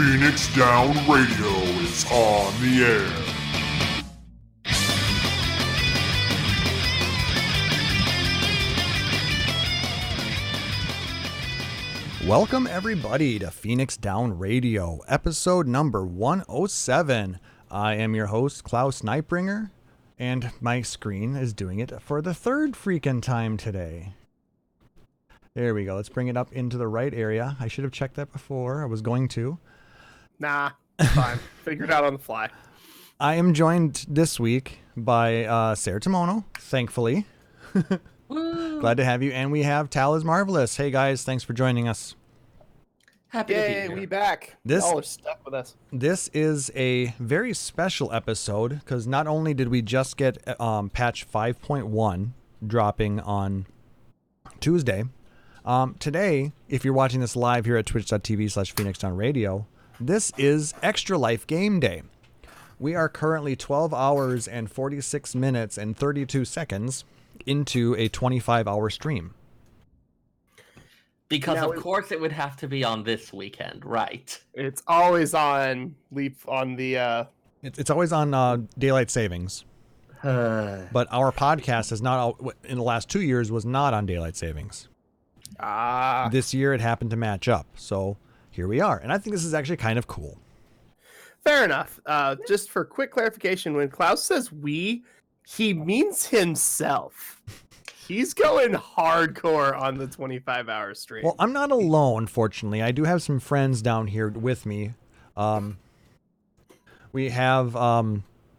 Phoenix Down Radio is on the air. Welcome everybody to Phoenix Down Radio, episode number 107. I am your host, Klauss Nightbringer, and my screen is doing it for the third freaking time today. There we go. Let's bring it up into the right area. I should have checked that before. I was going to. Nah, fine. Figured out on the fly. I am joined this week by Seyrr, thankfully. Glad to have you. And we have Taliz Marvelous. Hey guys, thanks for joining us. Happy to be here. We back. Y'all are stuck with us. This is a very special episode because not only did we just get patch 5.1 dropping on Tuesday, today, if you're watching this live here at twitch.tv/PhoenixDownRadio, this is Extra Life Game Day. We are currently 12 hours and 46 minutes and 32 seconds into a 25-hour stream. Because of course it would have to be on this weekend, right? It's always on Leap on the It's always on daylight savings. But our podcast is not, in the last 2 years, was not on daylight savings. This year it happened to match up. So here we are. And I think this is actually kind of cool. Fair enough. Just for quick clarification, when Klauss says we, he means himself. He's going hardcore on the 25-hour stream. Well, I'm not alone, fortunately. I do have some friends down here with me. We have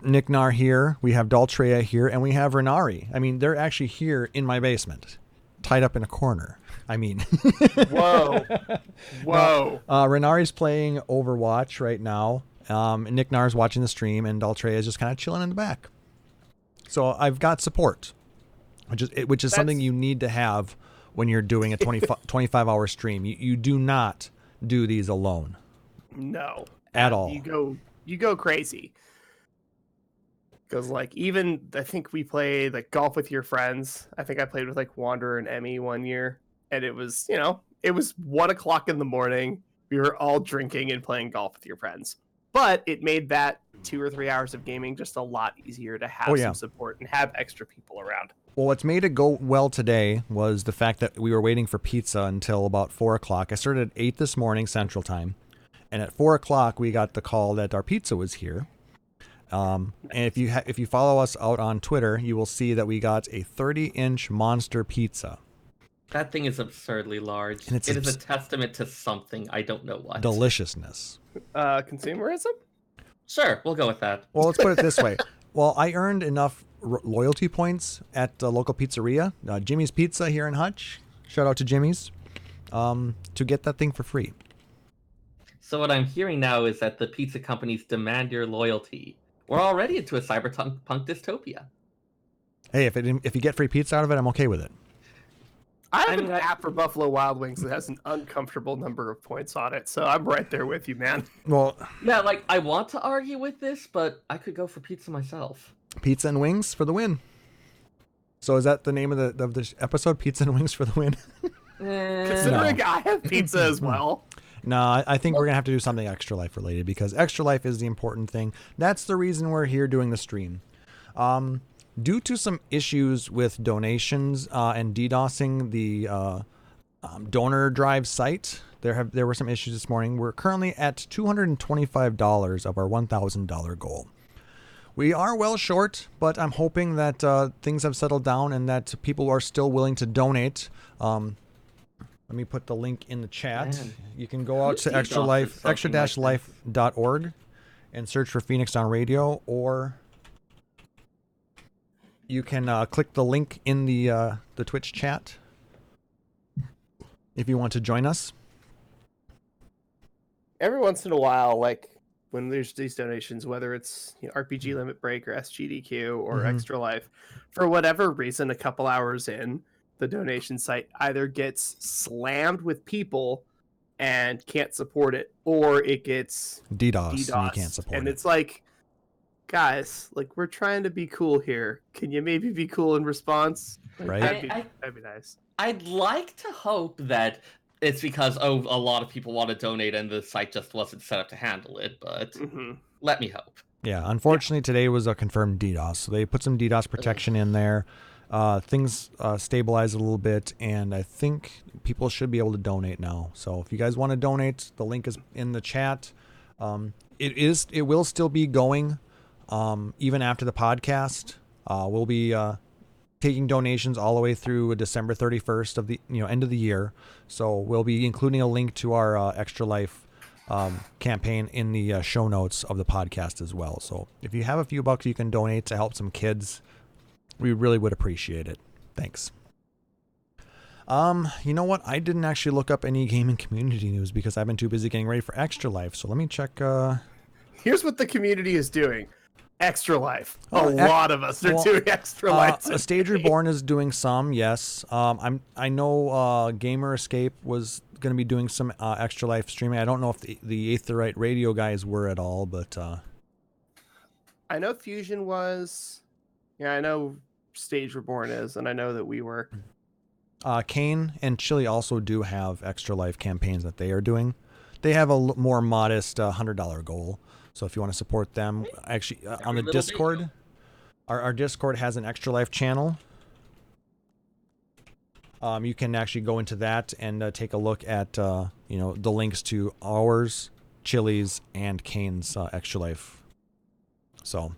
Nicknar here, we have Daltrea here, and we have Renari. I mean, they're actually here in my basement, tied up in a corner. I mean... Whoa. Whoa. Renari's playing Overwatch right now. Nicknar's watching the stream, and Daltrea is just kind of chilling in the back. So I've got support. Which is something you need to have when you're doing a 25-hour stream. You do not do these alone. No. At all. You go crazy. Because, like, even, I think we played, like, golf with your friends. I think I played with, like, Wanderer and Emmy one year. And it was, it was 1 o'clock in the morning. We were all drinking and playing golf with your friends. But it made that 2 or 3 hours of gaming just a lot easier to have some support and have extra people around. Well, what's made it go well today was the fact that we were waiting for pizza until about 4 o'clock. I started at 8 this morning, Central Time. And at 4 o'clock, we got the call that our pizza was here. And if you follow us out on Twitter, you will see that we got a 30-inch monster pizza. That thing is absurdly large. And it is a testament to something. I don't know what. Deliciousness. Consumerism? Sure, we'll go with that. Well, let's put it this way. Well, I earned enough loyalty points at the local pizzeria, Jimmy's Pizza here in Hutch. Shout out to Jimmy's. To get that thing for free. So what I'm hearing now is that the pizza companies demand your loyalty. We're already into a cyberpunk dystopia. Hey, if you get free pizza out of it, I'm okay with it. I have an app for Buffalo Wild Wings that has an uncomfortable number of points on it, so I'm right there with you, man. Well, yeah, like, I want to argue with this, but I could go for pizza myself. Pizza and wings for the win. So is that the name of the episode? Pizza and wings for the win? Considering I have pizza as well. No, I think we're going to have to do something Extra Life related because Extra Life is the important thing. That's the reason we're here doing the stream. Due to some issues with donations and DDoSing the donor drive site, there were some issues this morning. We're currently at $225 of our $1,000 goal. We are well short, but I'm hoping that things have settled down and that people are still willing to donate. Let me put the link in the chat. Man. You can go out to extra-life.org and search for Phoenix Down Radio, or you can click the link in the Twitch chat if you want to join us. Every once in a while, like when there's these donations, whether it's RPG Limit Break or SGDQ or Extra Life, for whatever reason, a couple hours in, the donation site either gets slammed with people and can't support it, or it gets DDoS and you can't support it. And it's like, guys, like, we're trying to be cool here. Can you maybe be cool in response? Like, right? That'd be nice. I'd like to hope that it's because a lot of people want to donate and the site just wasn't set up to handle it. But let me hope. Yeah, unfortunately, today was a confirmed DDoS, so they put some DDoS protection in there. Things stabilized a little bit, and I think people should be able to donate now. So if you guys want to donate, the link is in the chat. It will still be going even after the podcast. We'll be taking donations all the way through December 31st of the end of the year. So we'll be including a link to our Extra Life campaign in the show notes of the podcast as well. So if you have a few bucks you can donate to help some kids, we really would appreciate it. Thanks. You know what? I didn't actually look up any gaming community news because I've been too busy getting ready for Extra Life. So let me check. Here's what the community is doing. Extra Life. A lot of us are doing Extra Life. A Stage Reborn is doing some, yes. I know Gamer Escape was going to be doing some Extra Life streaming. I don't know if the Aetherite Radio guys were at all, but I know Fusion was. Yeah, I know Stage Reborn is, and I know that we were. Kane and Chili also do have Extra Life campaigns that they are doing. They have a more modest $100 goal. So if you want to support them, actually on the Discord, our Discord has an Extra Life channel. You can actually go into that and take a look at the links to ours, Chili's, and Kane's Extra Life. So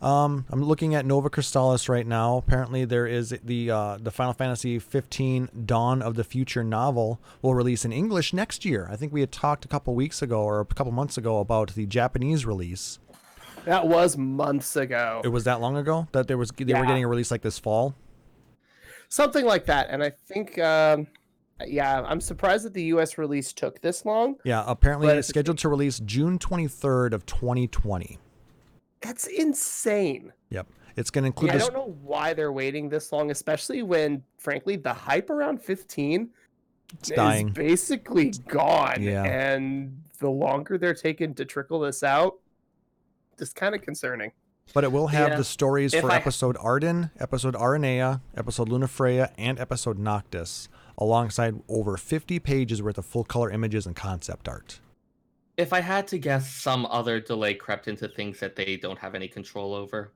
I'm looking at Nova Crystallis right now. Apparently there is the Final Fantasy 15 Dawn of the Future novel will release in English next year. I think we had talked a couple weeks ago or a couple months ago about the Japanese release. That was months ago. It was that long ago that they were getting a release like this fall? Something like that. And I think, I'm surprised that the U.S. release took this long. Yeah, apparently it's scheduled to release June 23rd of 2020. That's insane. Yep. It's going to include I don't know why they're waiting this long, especially when, frankly, the hype around 15 is dying. Basically gone. Yeah. And the longer they're taking to trickle this out, just kind of concerning. But it will have the stories for episode Arden, episode Aranea, episode Lunafreya, and episode Noctis, alongside over 50 pages worth of full-color images and concept art. If I had to guess, some other delay crept into things that they don't have any control over.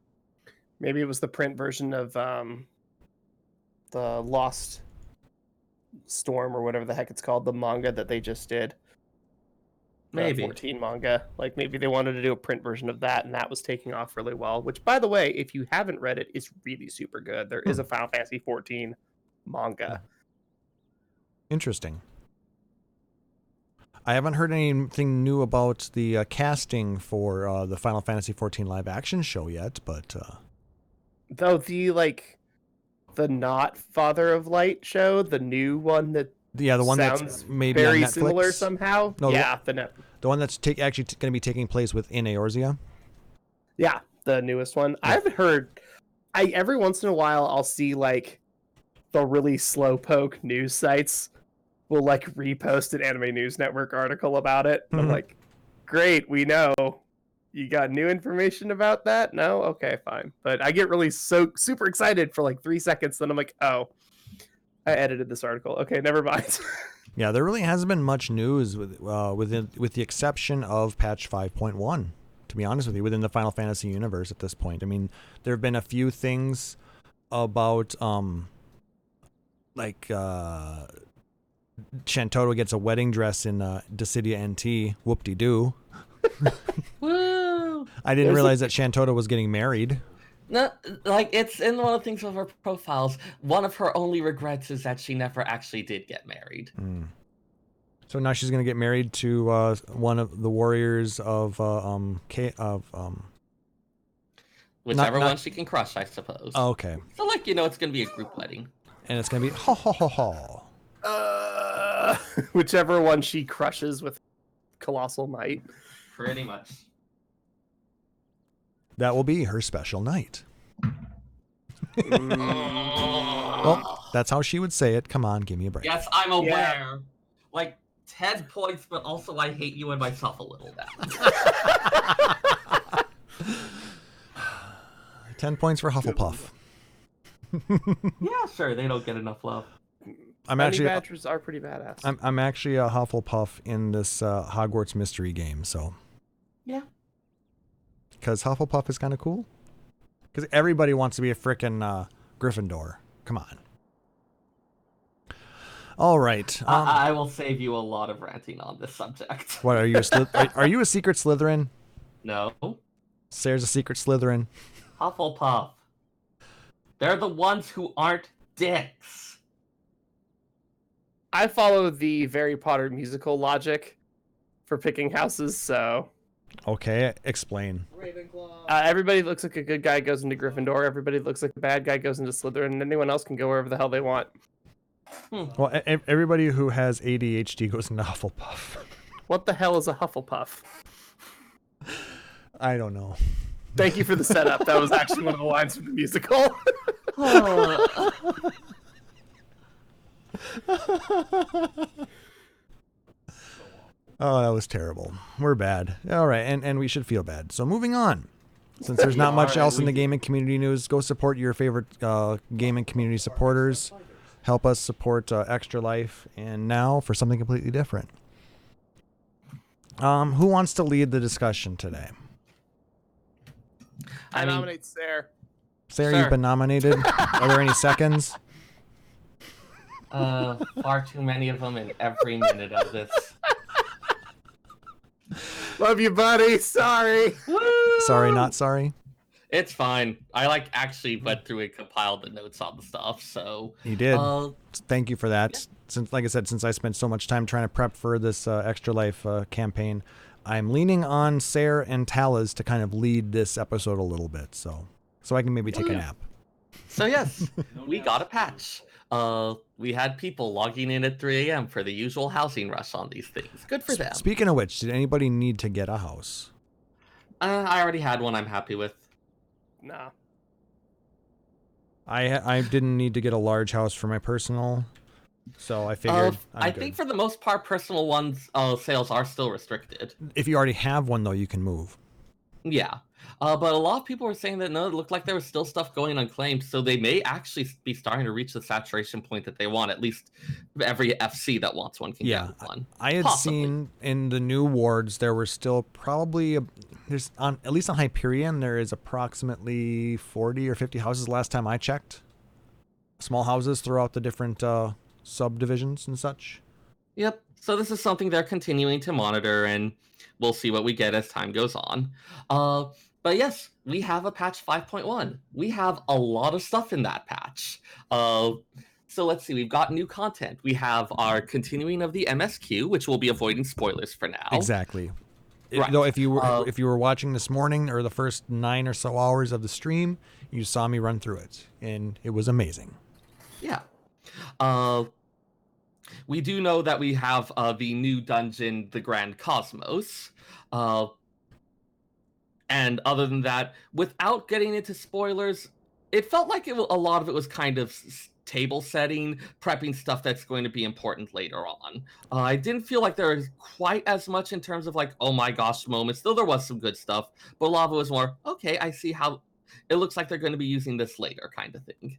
Maybe it was the print version of the Lost Storm or whatever the heck it's called, the manga that they just did. Maybe. 14 manga. Like maybe they wanted to do a print version of that, and that was taking off really well. Which, by the way, if you haven't read it, it's really super good. There is a Final Fantasy 14 manga. Interesting. I haven't heard anything new about the casting for the Final Fantasy XIV live action show yet, but though the not Father of Light show, the new one that the one that's maybe very on Netflix. Similar somehow. No, the one that's actually going to be taking place within Eorzea. Yeah, the newest one. Yeah. I've heard. Every once in a while I'll see like the really slowpoke news sites will like repost an Anime News Network article about it. Mm-hmm. I'm like, great, we know. You got new information about that? No? Okay, fine. But I get really super excited for like 3 seconds, then I'm like, oh, I edited this article. Okay, never mind. Yeah, there really hasn't been much news with the exception of patch 5.1, to be honest with you, within the Final Fantasy universe at this point. I mean, there have been a few things about Shantotto gets a wedding dress in Dissidia NT. Whoop-de-doo. Woo! I didn't realize that Shantotto was getting married. No, like, it's in one of the things of her profiles. One of her only regrets is that she never actually did get married. So now she's going to get married to one of the warriors of whichever one she can crush, I suppose. Oh, okay. So, it's going to be a group wedding. And it's going to be ho ho ho ho. Whichever one she crushes with colossal might. Pretty much. That will be her special night. Well, that's how she would say it. Come on, give me a break. Yes, I'm aware. Yeah. 10 points, but also I hate you and myself a little now. 10 points for Hufflepuff. Yeah, sure. They don't get enough love. I'm Honey actually badgers are pretty badass. I'm actually a Hufflepuff in this Hogwarts mystery game. So Yeah. because Hufflepuff is kind of cool. Because everybody wants to be a frickin' Gryffindor. Come on. All right. I will save you a lot of ranting on this subject. What are you? Are you a secret Slytherin? No. Sayr's a secret Slytherin. Hufflepuff. They're the ones who aren't dicks. I follow the Harry Potter musical logic for picking houses, so Okay, explain. everybody looks like a good guy goes into Gryffindor. Everybody looks like a bad guy goes into Slytherin, and anyone else can go wherever the hell they want. Well, everybody who has ADHD goes into Hufflepuff. What the hell is a Hufflepuff? I don't know. Thank you for the setup. That was actually one of the lines from the musical. Oh, that was terrible. We're bad. All right, and we should feel bad. So moving on. Since there's not much else in the gaming community news, go support your favorite gaming community supporters. Help us support Extra Life. And now for something completely different. Who wants to lead the discussion today? I nominate Seyrr. Seyrr, Sure. you've been nominated. Are there any seconds? Far too many of them in every minute of this. Love you, buddy. Sorry. Sorry, not sorry. It's fine. I actually went through and compiled the notes on the stuff, so You did. uh, Thank you for that. Since, like I said, since I spent so much time trying to prep for this Extra Life campaign, I'm leaning on Seyrr and Taliz to kind of lead this episode a little bit, so I can maybe take a nap. so yes, we got a patch. We had people logging in at 3 a.m. for the usual housing rush on these things. Good for them. Speaking of which, did anybody need to get a house? I already had one I'm happy with. Nah. I didn't need to get a large house for my personal, so I figured I think for the most part, personal ones sales are still restricted. if you already have one though, you can move. Yeah. But a lot of people were saying that no, it looked like there was still stuff going unclaimed, so they may actually be starting to reach the saturation point that they want. At least every FC that wants one can get one. I had seen in the new wards there were still probably there's on at least on Hyperion there is approximately 40 or 50 houses last time I checked. Small houses throughout the different subdivisions and such. Yep. So this is something they're continuing to monitor, and we'll see what we get as time goes on. But yes, we have a patch 5.1. We have a lot of stuff in that patch. So let's see, we've got new content. We have our continuing of the MSQ, which we'll be avoiding spoilers for now. Exactly. Right. Though if you were watching this morning or the first 9 or so hours of the stream, you saw me run through it, and it was amazing. Yeah. We do know that we have the new dungeon, the Grand Cosmos. And other than that, without getting into spoilers, it felt like a lot of it was kind of table setting, prepping stuff that's going to be important later on. I didn't feel like there was quite as much in terms of oh my gosh moments, though there was some good stuff, but a lot of it was more, okay, I see how it looks like they're going to be using this later kind of thing.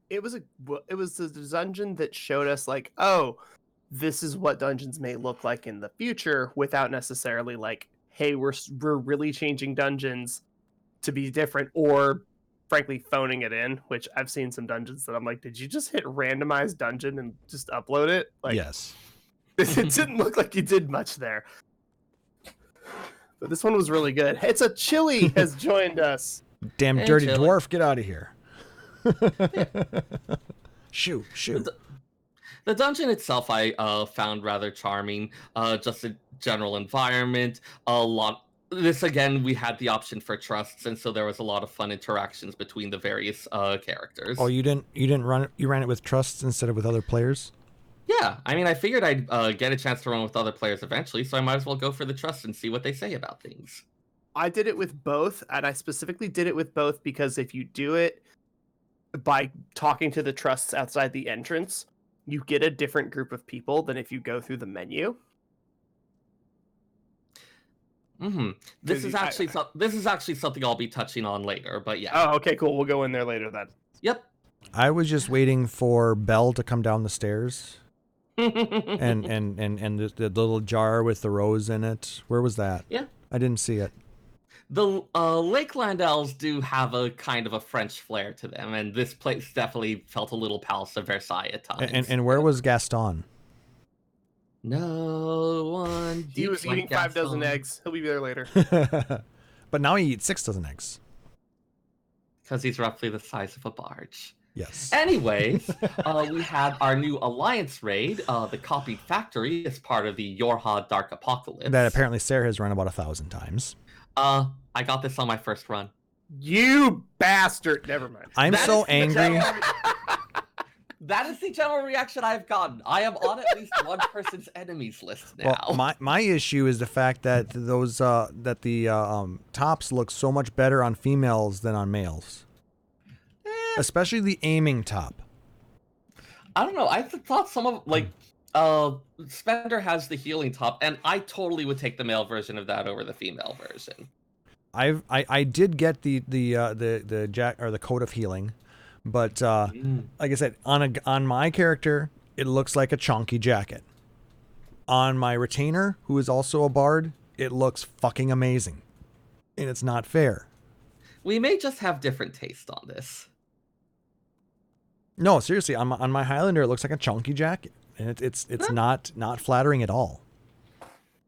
It was the dungeon that showed us oh, this is what dungeons may look like in the future, without necessarily hey, we're really changing dungeons to be different, or frankly phoning it in, which I've seen some dungeons that I'm like, did you just hit randomize dungeon and just upload it? Yes. It didn't look like you did much there. But this one was really good. It's a Chili has joined us. Damn Hey, dirty Chili. dwarf, get out of here. Shoot. The dungeon itself I found rather charming. Just a general environment. This again, we had the option for trusts, and so there was a lot of fun interactions between the various characters. Oh, you didn't run it. You ran it with trusts instead of with other players. Yeah, I mean, I figured I'd get a chance to run with other players eventually, so I might as well go for the trust and see what they say about things. I did it with both, and I specifically did it with both because if you do it by talking to the trusts outside the entrance, you get a different group of people than if you go through the menu. This is actually something I'll be touching on later, but yeah. Oh, okay, cool. We'll go in there later then. Yep. I was just waiting for Belle to come down the stairs. and the little jar with the rose in it. Where was that? Yeah. I didn't see it. The Lakeland elves do have a kind of a French flair to them, and this place definitely felt a little Palace of Versailles at times. And where was Gaston? No one. He was eating 5 dozen eggs. He'll be there later. But now he eats 6 dozen eggs. Because he's roughly the size of a barge. Yes. Anyways, we had our new Alliance raid, the Copied Factory, as part of the Yorha Dark Apocalypse. That apparently Seyrr has run about 1,000 times. I got this on my first run. You bastard! Never mind. I'm so angry. That is the general reaction I've gotten. I am on at least one person's enemies list now. Well, my issue is the fact that those tops look so much better on females than on males. Especially the aiming top. I don't know. I thought some of Spender has the healing top, and I totally would take the male version of that over the female version. I did get the jack or the coat of healing, but like I said, on my character, it looks like a chunky jacket. On my retainer, who is also a bard, it looks fucking amazing, and it's not fair. We may just have different taste on this. No, seriously, on my Highlander, it looks like a chunky jacket, and it's not flattering at all.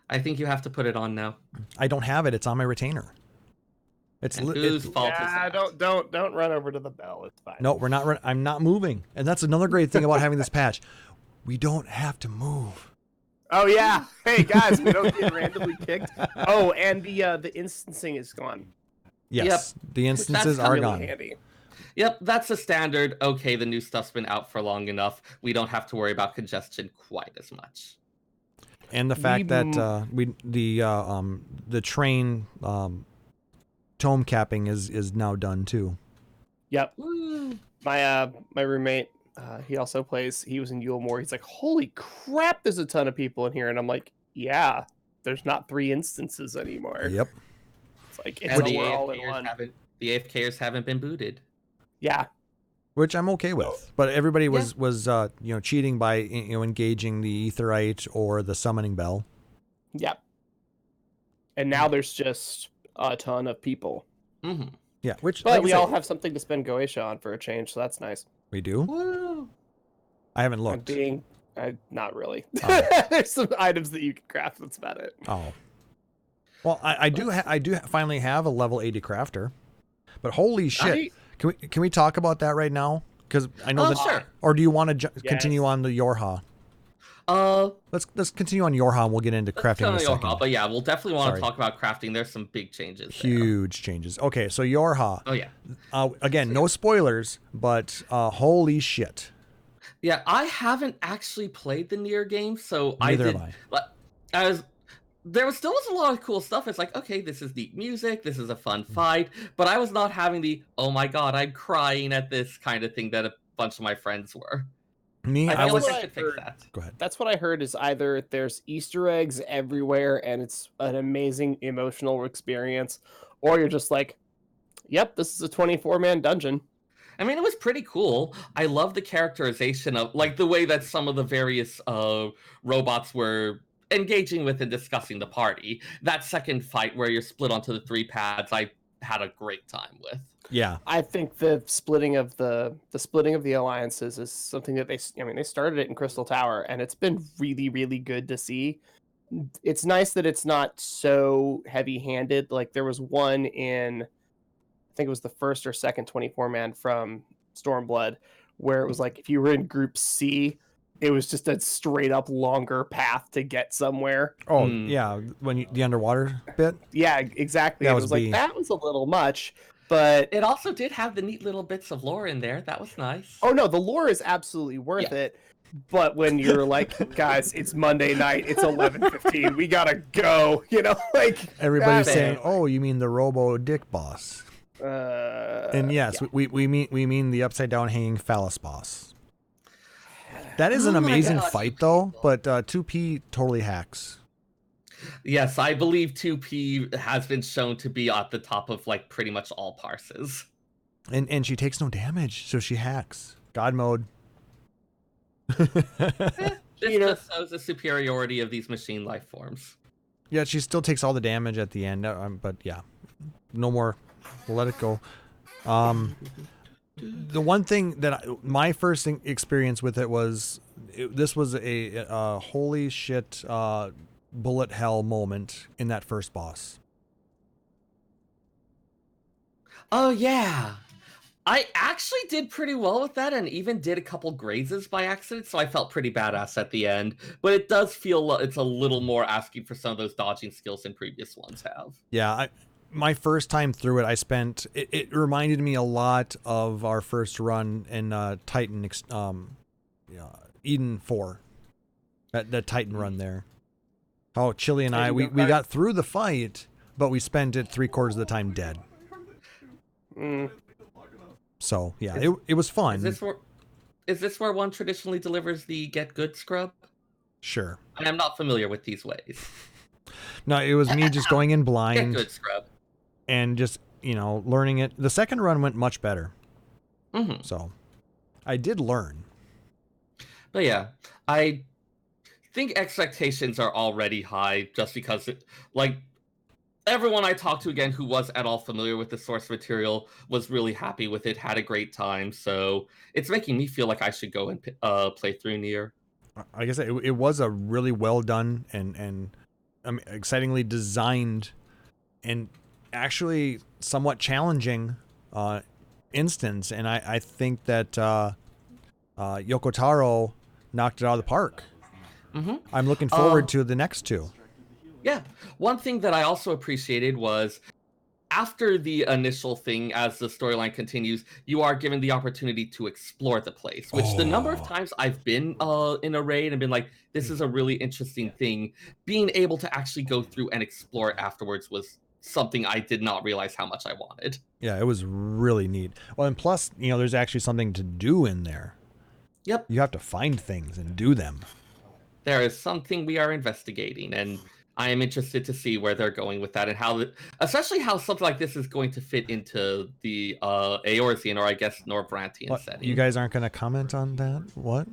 I think you have to put it on now. I don't have it. It's on my retainer. Whose fault is that? Don't run over to the bell. It's fine. No, we're not. I'm not moving, and that's another great thing about having this patch. We don't have to move. Oh yeah. Hey guys, we don't get randomly kicked. Oh, and the instancing is gone. Yes, Yep. the instances That's are really gone. handy. Yep, that's a standard. Okay, the new stuff's been out for long enough. We don't have to worry about congestion quite as much. And the fact that the train tome capping is now done too. Yep. Woo. My roommate, he also plays. He was in Yule Moor. He's like, holy crap! There's a ton of people in here, and I'm like, yeah. There's not 3 instances anymore. Yep. It's like And the we're all in one. AFKers haven't been booted. Yeah. Which I'm okay with, but everybody was cheating by engaging the Aetheryte or the Summoning Bell. Yep. And now there's just a ton of people. Mm-hmm. Yeah, which But we all have something to spend Goetia on for a change, so that's nice. We do. Woo. I haven't looked. Not really. Oh. There's some items that you can craft. That's about it. Oh. Well, I do finally have a level 80 crafter, but holy shit! Can we talk about that right now? Because I know that. Sure. Or do you want to continue on the Yorha? Let's continue on Yorha, and we'll get into crafting in a second. Yorha, but yeah, we'll definitely want to talk about crafting. There's some big changes. Huge changes. Okay, so Yorha. Oh yeah. Again, no spoilers, but holy shit. Yeah, I haven't actually played the Nier game, so Neither have I. There still was a lot of cool stuff. It's like, okay, this is neat music, this is a fun fight, but I was not having the, oh my god, I'm crying at this kind of thing that a bunch of my friends were. I feel like I should fix that. Go ahead. That's what I heard is either there's Easter eggs everywhere and it's an amazing emotional experience, or you're just like, yep, this is a 24-man dungeon. I mean, it was pretty cool. I love the characterization of, like, the way that some of the various robots were engaging with and discussing the party. That second fight where you're split onto the 3 pads, I had a great time with. Yeah, I think the splitting of the alliances is something that they started it in Crystal Tower, and it's been really, really good to see. It's nice that it's not so heavy-handed. Like there was one in, I think it was the first or second 24-man from Stormblood, where it was like if you were in Group C, it was just a straight up longer path to get somewhere. Oh yeah, when the underwater bit. Yeah, exactly. It was like that was a little much, but it also did have the neat little bits of lore in there. That was nice. Oh no, the lore is absolutely worth it. But when you're like, guys, it's Monday night, it's 11:15, we gotta go. Like everybody's saying, "Oh, you mean the Robo Dick boss?" And yes, we mean the upside down hanging phallus boss. That is an amazing fight, though, but 2P totally hacks. Yes, I believe 2P has been shown to be at the top of, like, pretty much all parses. And she takes no damage, so she hacks. God mode. This just shows the superiority of these machine life forms. Yeah, she still takes all the damage at the end, but yeah, no more. We'll let it go. The one thing that my first experience with it was, this was a holy shit bullet hell moment in that first boss. Oh yeah, I actually did pretty well with that, and even did a couple grazes by accident, so I felt pretty badass at the end. But it does feel it's a little more asking for some of those dodging skills than previous ones have. Yeah, my first time through it, I spent. It reminded me a lot of our first run in Titan, Eden 4. That Titan run there. How Chili and I we got through the fight, but we spent it 3/4 of the time dead. So yeah, it was fun. Is this where one traditionally delivers the get good scrub? Sure. I am not familiar with these ways. No, it was me just going in blind. Get good scrub. And just, learning it. The second run went much better. Mm-hmm. So I did learn. But yeah, I think expectations are already high just because everyone I talked to again who was at all familiar with the source material was really happy with it, had a great time. So it's making me feel like I should go and play through Nier. Like I said, it was a really well done and excitingly designed and actually somewhat challenging instance. And I think that Yoko Taro knocked it out of the park. Mm-hmm. I'm looking forward to the next two. Yeah. One thing that I also appreciated was after the initial thing, as the storyline continues, you are given the opportunity to explore the place, which the number of times I've been in a raid and been like, this is a really interesting thing, being able to actually go through and explore it afterwards was something I did not realize how much I wanted. Yeah, it was really neat. Well, and plus, there's actually something to do in there. Yep. You have to find things and do them. There is something we are investigating, and I am interested to see where they're going with that, and especially how something like this is going to fit into the Eorzean, or I guess Lorebrarian setting. You guys aren't going to comment on that? What?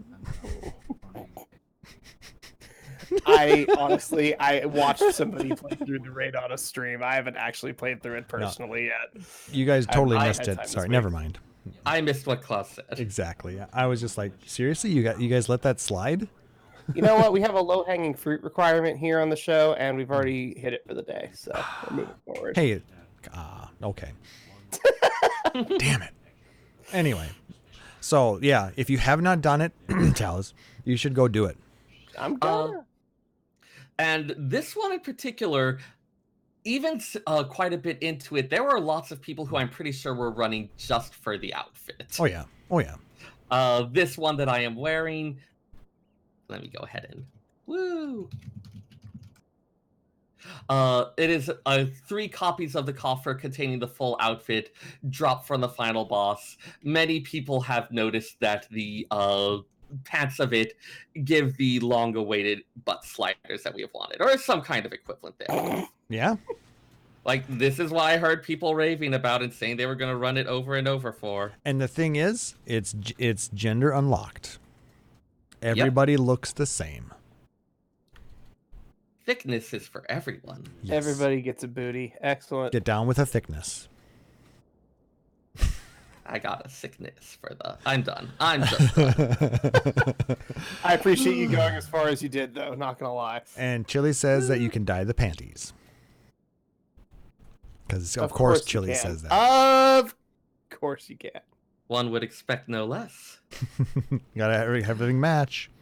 I watched somebody play through the raid on a stream. I haven't actually played through it personally yet. You guys totally missed it. Sorry, never mind. I missed what Klauss said. Exactly. I was just like, seriously, you guys let that slide? You know what? We have a low-hanging fruit requirement here on the show, and we've already hit it for the day, so we're moving forward. Hey, okay. Damn it. Anyway, so yeah, if you have not done it, Taliz, you should go do it. I'm gonna. And this one in particular, even quite a bit into it, there were lots of people who I'm pretty sure were running just for the outfit. Oh yeah. This one that I am wearing. Let me go ahead and woo. It is 3 copies of the coffer containing the full outfit dropped from the final boss. Many people have noticed that the pants of it give the long-awaited butt sliders that we have wanted, or some kind of equivalent there. Yeah. This is what I heard people raving about and saying they were going to run it over and over for. And the thing is, it's gender unlocked. Everybody looks the same. Thickness is for everyone. Yes. Everybody gets a booty. Excellent. Get down with a thickness. I got a sickness for the... I'm done. I'm just done. I appreciate you going as far as you did, though. Not going to lie. And Chili says that you can dye the panties. Because, of course Chili says that. Of course you can. One would expect no less. Gotta have everything match.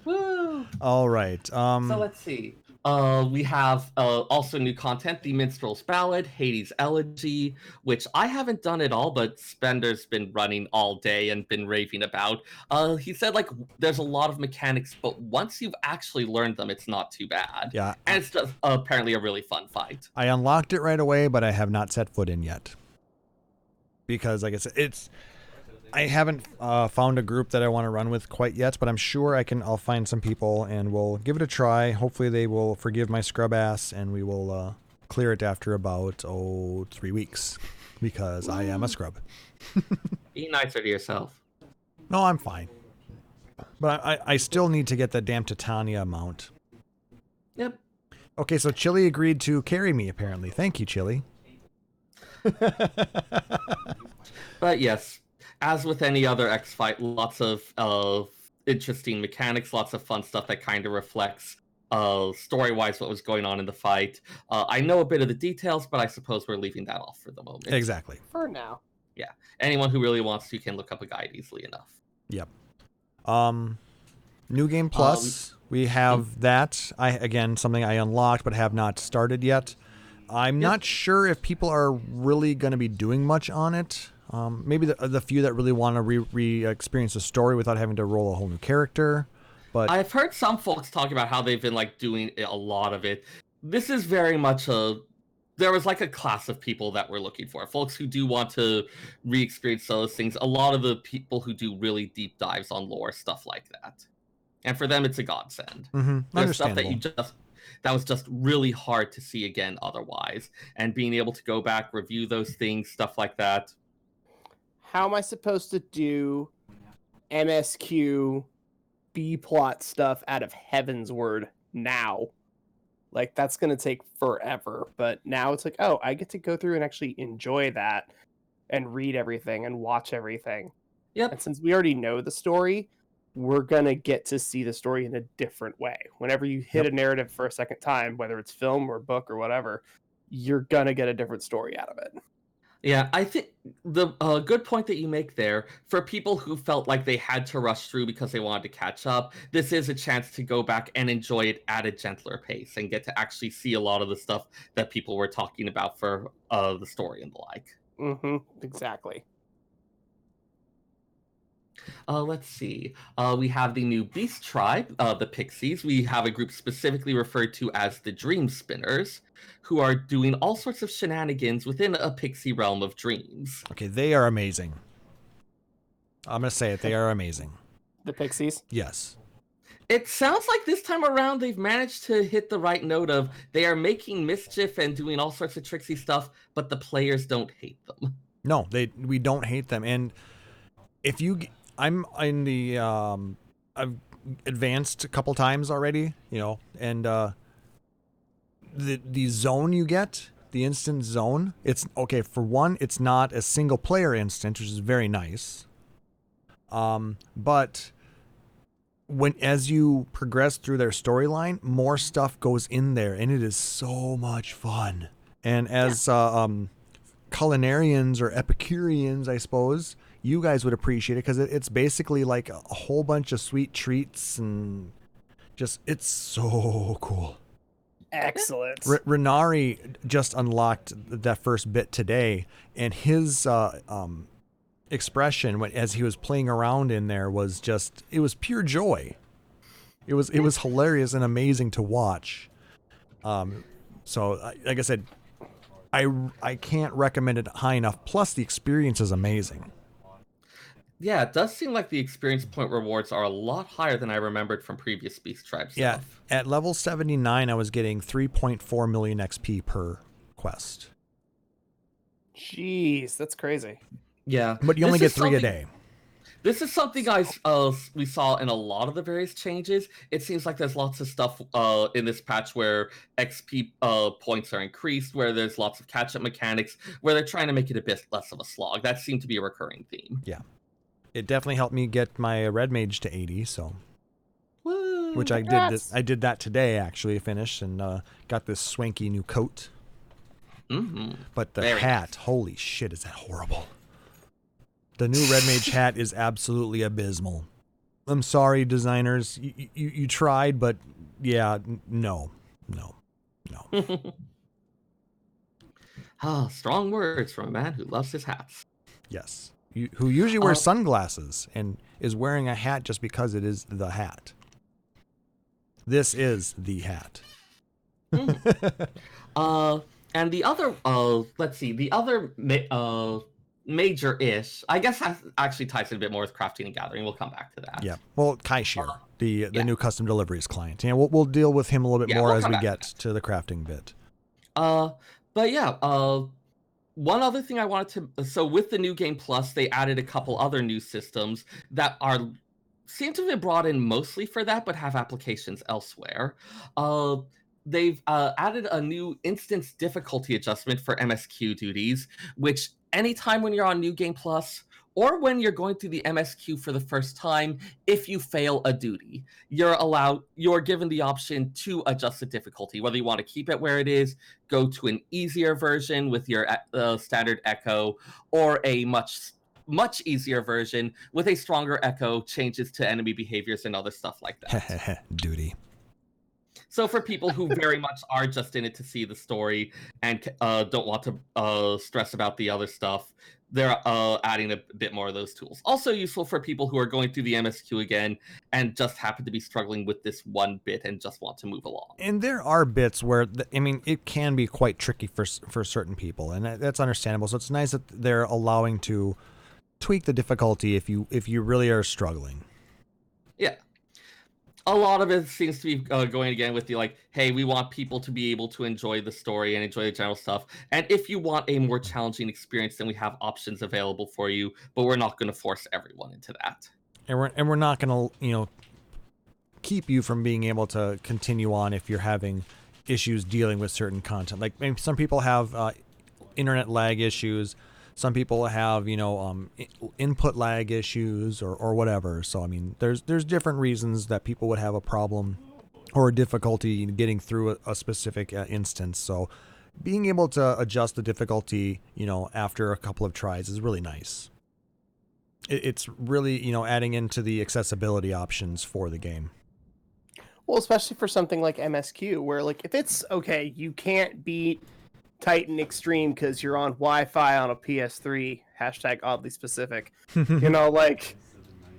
Woo! All right. So let's see. We have also new content, The Minstrel's Ballad, Hades' Elegy, which I haven't done at all, but Spender's been running all day and been raving about. He said, there's a lot of mechanics, but once you've actually learned them, it's not too bad. Yeah. And it's just apparently a really fun fight. I unlocked it right away, but I have not set foot in yet. Because, like I said, I haven't found a group that I want to run with quite yet, but I'm sure I'll find some people and we'll give it a try. Hopefully they will forgive my scrub ass and we will clear it after about 3 weeks because I am a scrub. Be nicer to yourself. No, I'm fine. But I still need to get the damn Titania mount. Yep. Okay, so Chili agreed to carry me, apparently. Thank you, Chili. But yes, as with any other X fight, lots of interesting mechanics, lots of fun stuff that kind of reflects story-wise what was going on in the fight. I know a bit of the details, but I suppose we're leaving that off for the moment. Exactly. For now. Yeah. Anyone who really wants to can look up a guide easily enough. Yep. New Game Plus, we have that. Again, something I unlocked but have not started yet. I'm not sure if people are really going to be doing much on it. Maybe the few that really want to re-experience the story without having to roll a whole new character. But I've heard some folks talk about how they've been like doing a lot of it. This is very much there was like a class of people that we're looking for. Folks who do want to re-experience those things. A lot of the people who do really deep dives on lore, stuff like that. And for them, it's a godsend. There's stuff that was just really hard to see again otherwise. And being able to go back, review those things, stuff like that. How am I supposed to do MSQ B-plot stuff out of Heaven's Word now? Like, that's going to take forever. But now it's like, oh, I get to go through and actually enjoy that and read everything and watch everything. Yep. And since we already know the story, we're going to get to see the story in a different way. Whenever you hit a narrative for a second time, whether it's film or book or whatever, you're going to get a different story out of it. Yeah, I think the good point that you make there, for people who felt like they had to rush through because they wanted to catch up, this is a chance to go back and enjoy it at a gentler pace and get to actually see a lot of the stuff that people were talking about for the story and the like. Exactly. Let's see. We have the new Beast Tribe, the Pixies. We have a group specifically referred to as the Dream Spinners, who are doing all sorts of shenanigans within a pixie realm of dreams. Okay, they are amazing. I'm going to say it. They are amazing. The Pixies? Yes. It sounds like this time around they've managed to hit the right note of they are making mischief and doing all sorts of tricksy stuff, but the players don't hate them. No, we don't hate them. And if I'm in the I've advanced a couple times already, and the zone you get, the instant zone, it's okay. For one, it's not a single player instant, which is very nice. But as you progress through their storyline, more stuff goes in there, and it is so much fun. And as culinarians or Epicureans, I suppose, you guys would appreciate it because it's basically like a whole bunch of sweet treats and it's so cool. Excellent. Renari just unlocked that first bit today, and his expression as he was playing around in there was it was pure joy. It was hilarious and amazing to watch. So like I said, I can't recommend it high enough. Plus the experience is amazing. Yeah, it does seem like the experience point rewards are a lot higher than I remembered from previous Beast Tribe stuff. Yeah, at level 79, I was getting 3.4 million XP per quest. Jeez, that's crazy. Yeah. But you only get 3 a day. This is something we saw in a lot of the various changes. It seems like there's lots of stuff in this patch where XP points are increased, where there's lots of catch-up mechanics, where they're trying to make it a bit less of a slog. That seemed to be a recurring theme. Yeah. It definitely helped me get my Red Mage to 80, so... Woo, which congrats. I did that today, actually, finished, and got this swanky new coat. But the Very hat, nice. Holy shit, is that horrible. The new Red Mage hat is absolutely abysmal. I'm sorry, designers. You tried, but yeah, no. Strong words from a man who loves his hats. Yes. Who usually wears sunglasses and is wearing a hat just because it is the hat. This is the hat. And the other, let's see, the other major-ish, I guess that actually ties in a bit more with crafting and gathering. We'll come back to that. Yeah. Well, Kaishir, the new custom deliveries client. Yeah, we'll deal with him a little bit more as we get to the crafting bit. But yeah, one other thing I wanted to, so with the New Game Plus, they added a couple other new systems that seem to have been brought in mostly for that, but have applications elsewhere. They've added a new instance difficulty adjustment for MSQ duties, which anytime when you're on New Game Plus, or when you're going through the MSQ for the first time, if you fail a duty, you're given the option to adjust the difficulty, whether you want to keep it where it is, go to an easier version with your standard echo, or a much easier version with a stronger echo, changes to enemy behaviors and other stuff like that. Duty. So for people who very much are just in it to see the story and don't want to stress about the other stuff, they're adding a bit more of those tools. Also useful for people who are going through the MSQ again and just happen to be struggling with this one bit and just want to move along. And there are bits where, it can be quite tricky for certain people, and that's understandable. So it's nice that they're allowing to tweak the difficulty if you really are struggling. Yeah. A lot of it seems to be going again with the hey, we want people to be able to enjoy the story and enjoy the general stuff. And if you want a more challenging experience, then we have options available for you, but we're not going to force everyone into that. And we're not going to, keep you from being able to continue on if you're having issues dealing with certain content. Like maybe some people have internet lag issues. Some people have, input lag issues or whatever. So, there's different reasons that people would have a problem or a difficulty in getting through a specific instance. So being able to adjust the difficulty, after a couple of tries is really nice. It's really, adding into the accessibility options for the game. Well, especially for something like MSQ, where if it's okay, you can't beat Titan Extreme because you're on Wi-Fi on a PS3, #oddly specific.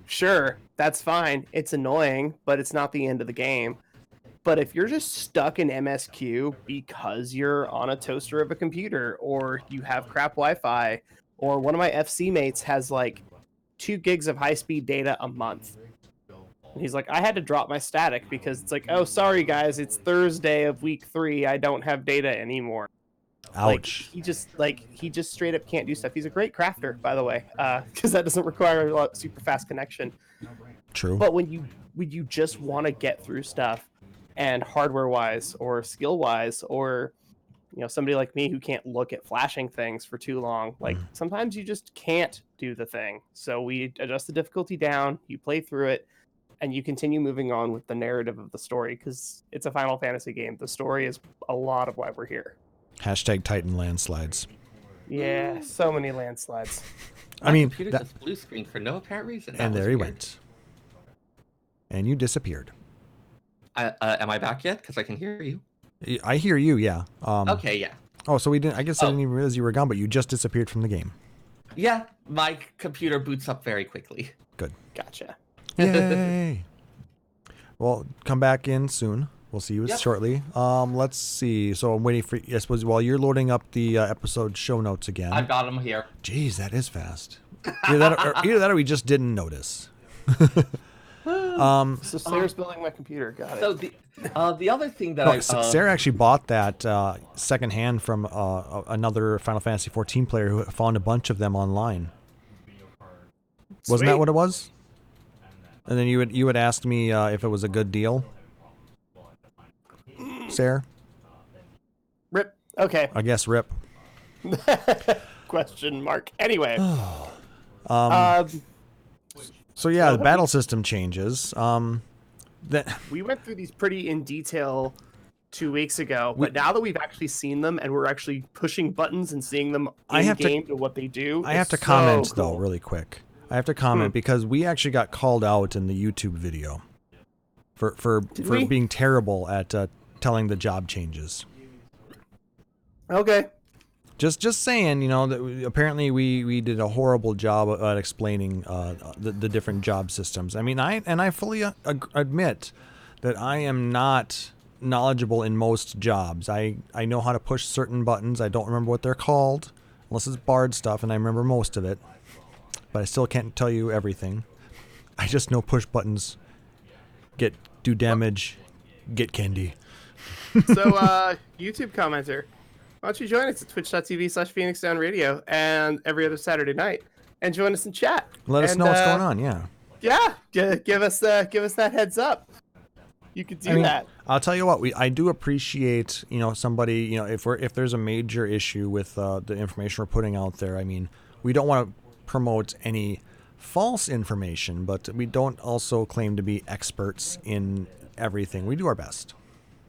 Sure, that's fine. It's annoying, but it's not the end of the game. But if you're just stuck in MSQ because you're on a toaster of a computer, or you have crap Wi-Fi, or one of my FC mates has 2 gigs of high-speed data a month. And he's like, I had to drop my static because it's oh, sorry guys, it's Thursday of week 3. I don't have data anymore. Ouch. He just straight up can't do stuff. He's a great crafter, by the way, because that doesn't require a super fast connection. True. But when you just want to get through stuff, and hardware wise or skill wise, or somebody like me who can't look at flashing things for too long, sometimes you just can't do the thing. So we adjust the difficulty down, you play through it, and you continue moving on with the narrative of the story, because it's a Final Fantasy game. The story is a lot of why we're here. #Titan landslides. Yeah, so many landslides. My computer just blue screen for no apparent reason. And there he went. And you disappeared. Am I back yet? Because I can hear you. I hear you, yeah. Okay, yeah. Oh, so I guess I didn't even realize you were gone, but you just disappeared from the game. Yeah, my computer boots up very quickly. Good. Gotcha. Yay! Well, come back in soon. We'll see you shortly. Let's see. So I'm waiting for, I suppose, while you're loading up the episode show notes again. I've got them here. Jeez, that is fast. Either that or we just didn't notice. So Sayrr's building my computer. Got it. So the other thing that Seyrr actually bought that secondhand from another Final Fantasy 14 player who found a bunch of them online. Sweet. Wasn't that what it was? And then you would ask me if it was a good deal. Seyrr? Rip. Okay. I guess rip. Question mark. Anyway. So yeah, the battle system changes. We went through these pretty in detail 2 weeks ago, but now that we've actually seen them and we're actually pushing buttons and seeing them in game to what they do, I have to comment though, really quick. I have to comment because we actually got called out in the YouTube video for being terrible at telling the job changes. Okay. Just saying, that apparently we did a horrible job at explaining the different job systems. I fully admit that I am not knowledgeable in most jobs. I know how to push certain buttons. I don't remember what they're called, unless it's Bard stuff, and I remember most of it. But I still can't tell you everything. I just know push buttons, do damage, get candy. So, YouTube commenter. why don't you join us at twitch.tv/PhoenixDownRadio and every other Saturday night, and join us in chat. Let us know what's going on. Yeah. Yeah, give us that heads up. You could do that. I'll tell you what, I do appreciate, somebody, if there's a major issue with the information we're putting out there. I mean, we don't want to promote any false information, but we don't also claim to be experts in everything. We do our best.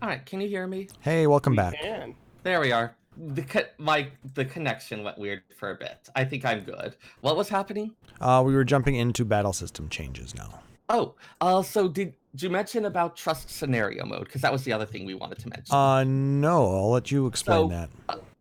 All right, can you hear me? Hey, welcome back. Can. There we are. The connection went weird for a bit. I think I'm good. What was happening? We were jumping into battle system changes now. Oh, so did you mention about trust scenario mode? Because that was the other thing we wanted to mention. No, I'll let you explain that.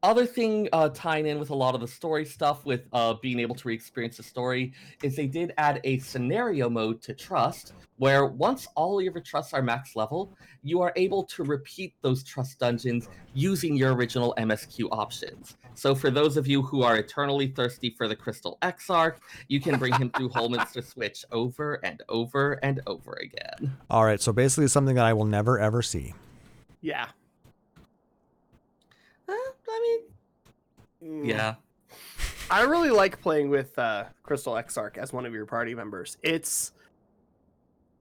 Other thing tying in with a lot of the story stuff with being able to re-experience the story is they did add a scenario mode to Trust, where once all of your trusts are max level, you are able to repeat those Trust dungeons using your original MSQ options. So for those of you who are eternally thirsty for the Crystal Exarch, you can bring him through Holminster Switch over and over and over again. All right, so basically something that I will never, ever see. Yeah. Yeah. I really like playing with Crystal Exarch as one of your party members.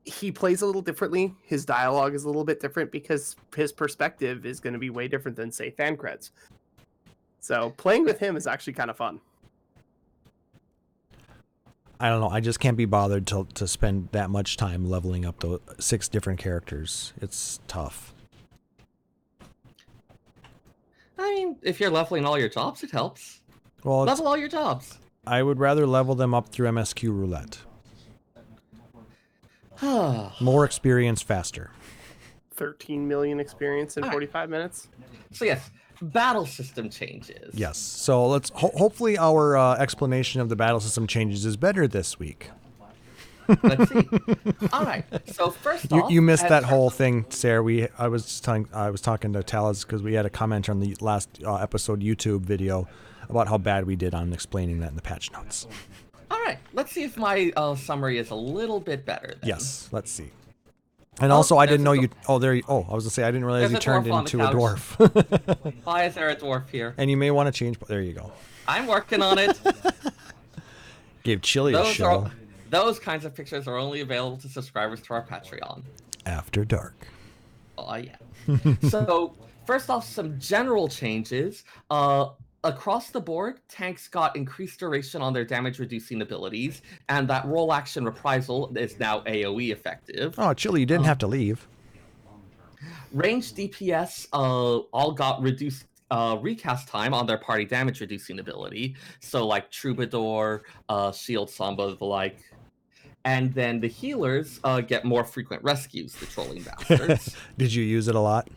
He plays a little differently. His dialogue is a little bit different because his perspective is going to be way different than, say, Thancred's. So playing with him is actually kind of fun. I don't know. I just can't be bothered to spend that much time leveling up the 6 different characters. It's tough. I mean, if you're leveling all your jobs, it helps. Well, level all your jobs. I would rather level them up through MSQ roulette. More experience faster. 13 million experience in 45 minutes. So yes, battle system changes. Yes. So let's hopefully our explanation of the battle system changes is better this week. Let's see. All right. So first off, you missed that whole thing, Seyrr. I was talking to Taliz because we had a comment on the last episode YouTube video about how bad we did on explaining that in the patch notes. All right. Let's see if my summary is a little bit better. Then. Yes. Let's see. And also, I didn't know you. Oh, there. I was gonna say I didn't realize you turned into a dwarf. Why is there a dwarf here? And you may want to change. There you go. I'm working on it. Gave Chili a show. Those kinds of pictures are only available to subscribers to our Patreon. After dark. Oh, yeah. So, first off, some general changes. Across the board, tanks got increased duration on their damage-reducing abilities, and that roll action reprisal is now AoE effective. Oh, Chili, you didn't have to leave. Ranged DPS all got reduced recast time on their party damage-reducing ability. So, like Troubadour, Shield Samba, the like. And then the healers get more frequent rescues, the trolling bastards. Did you use it a lot?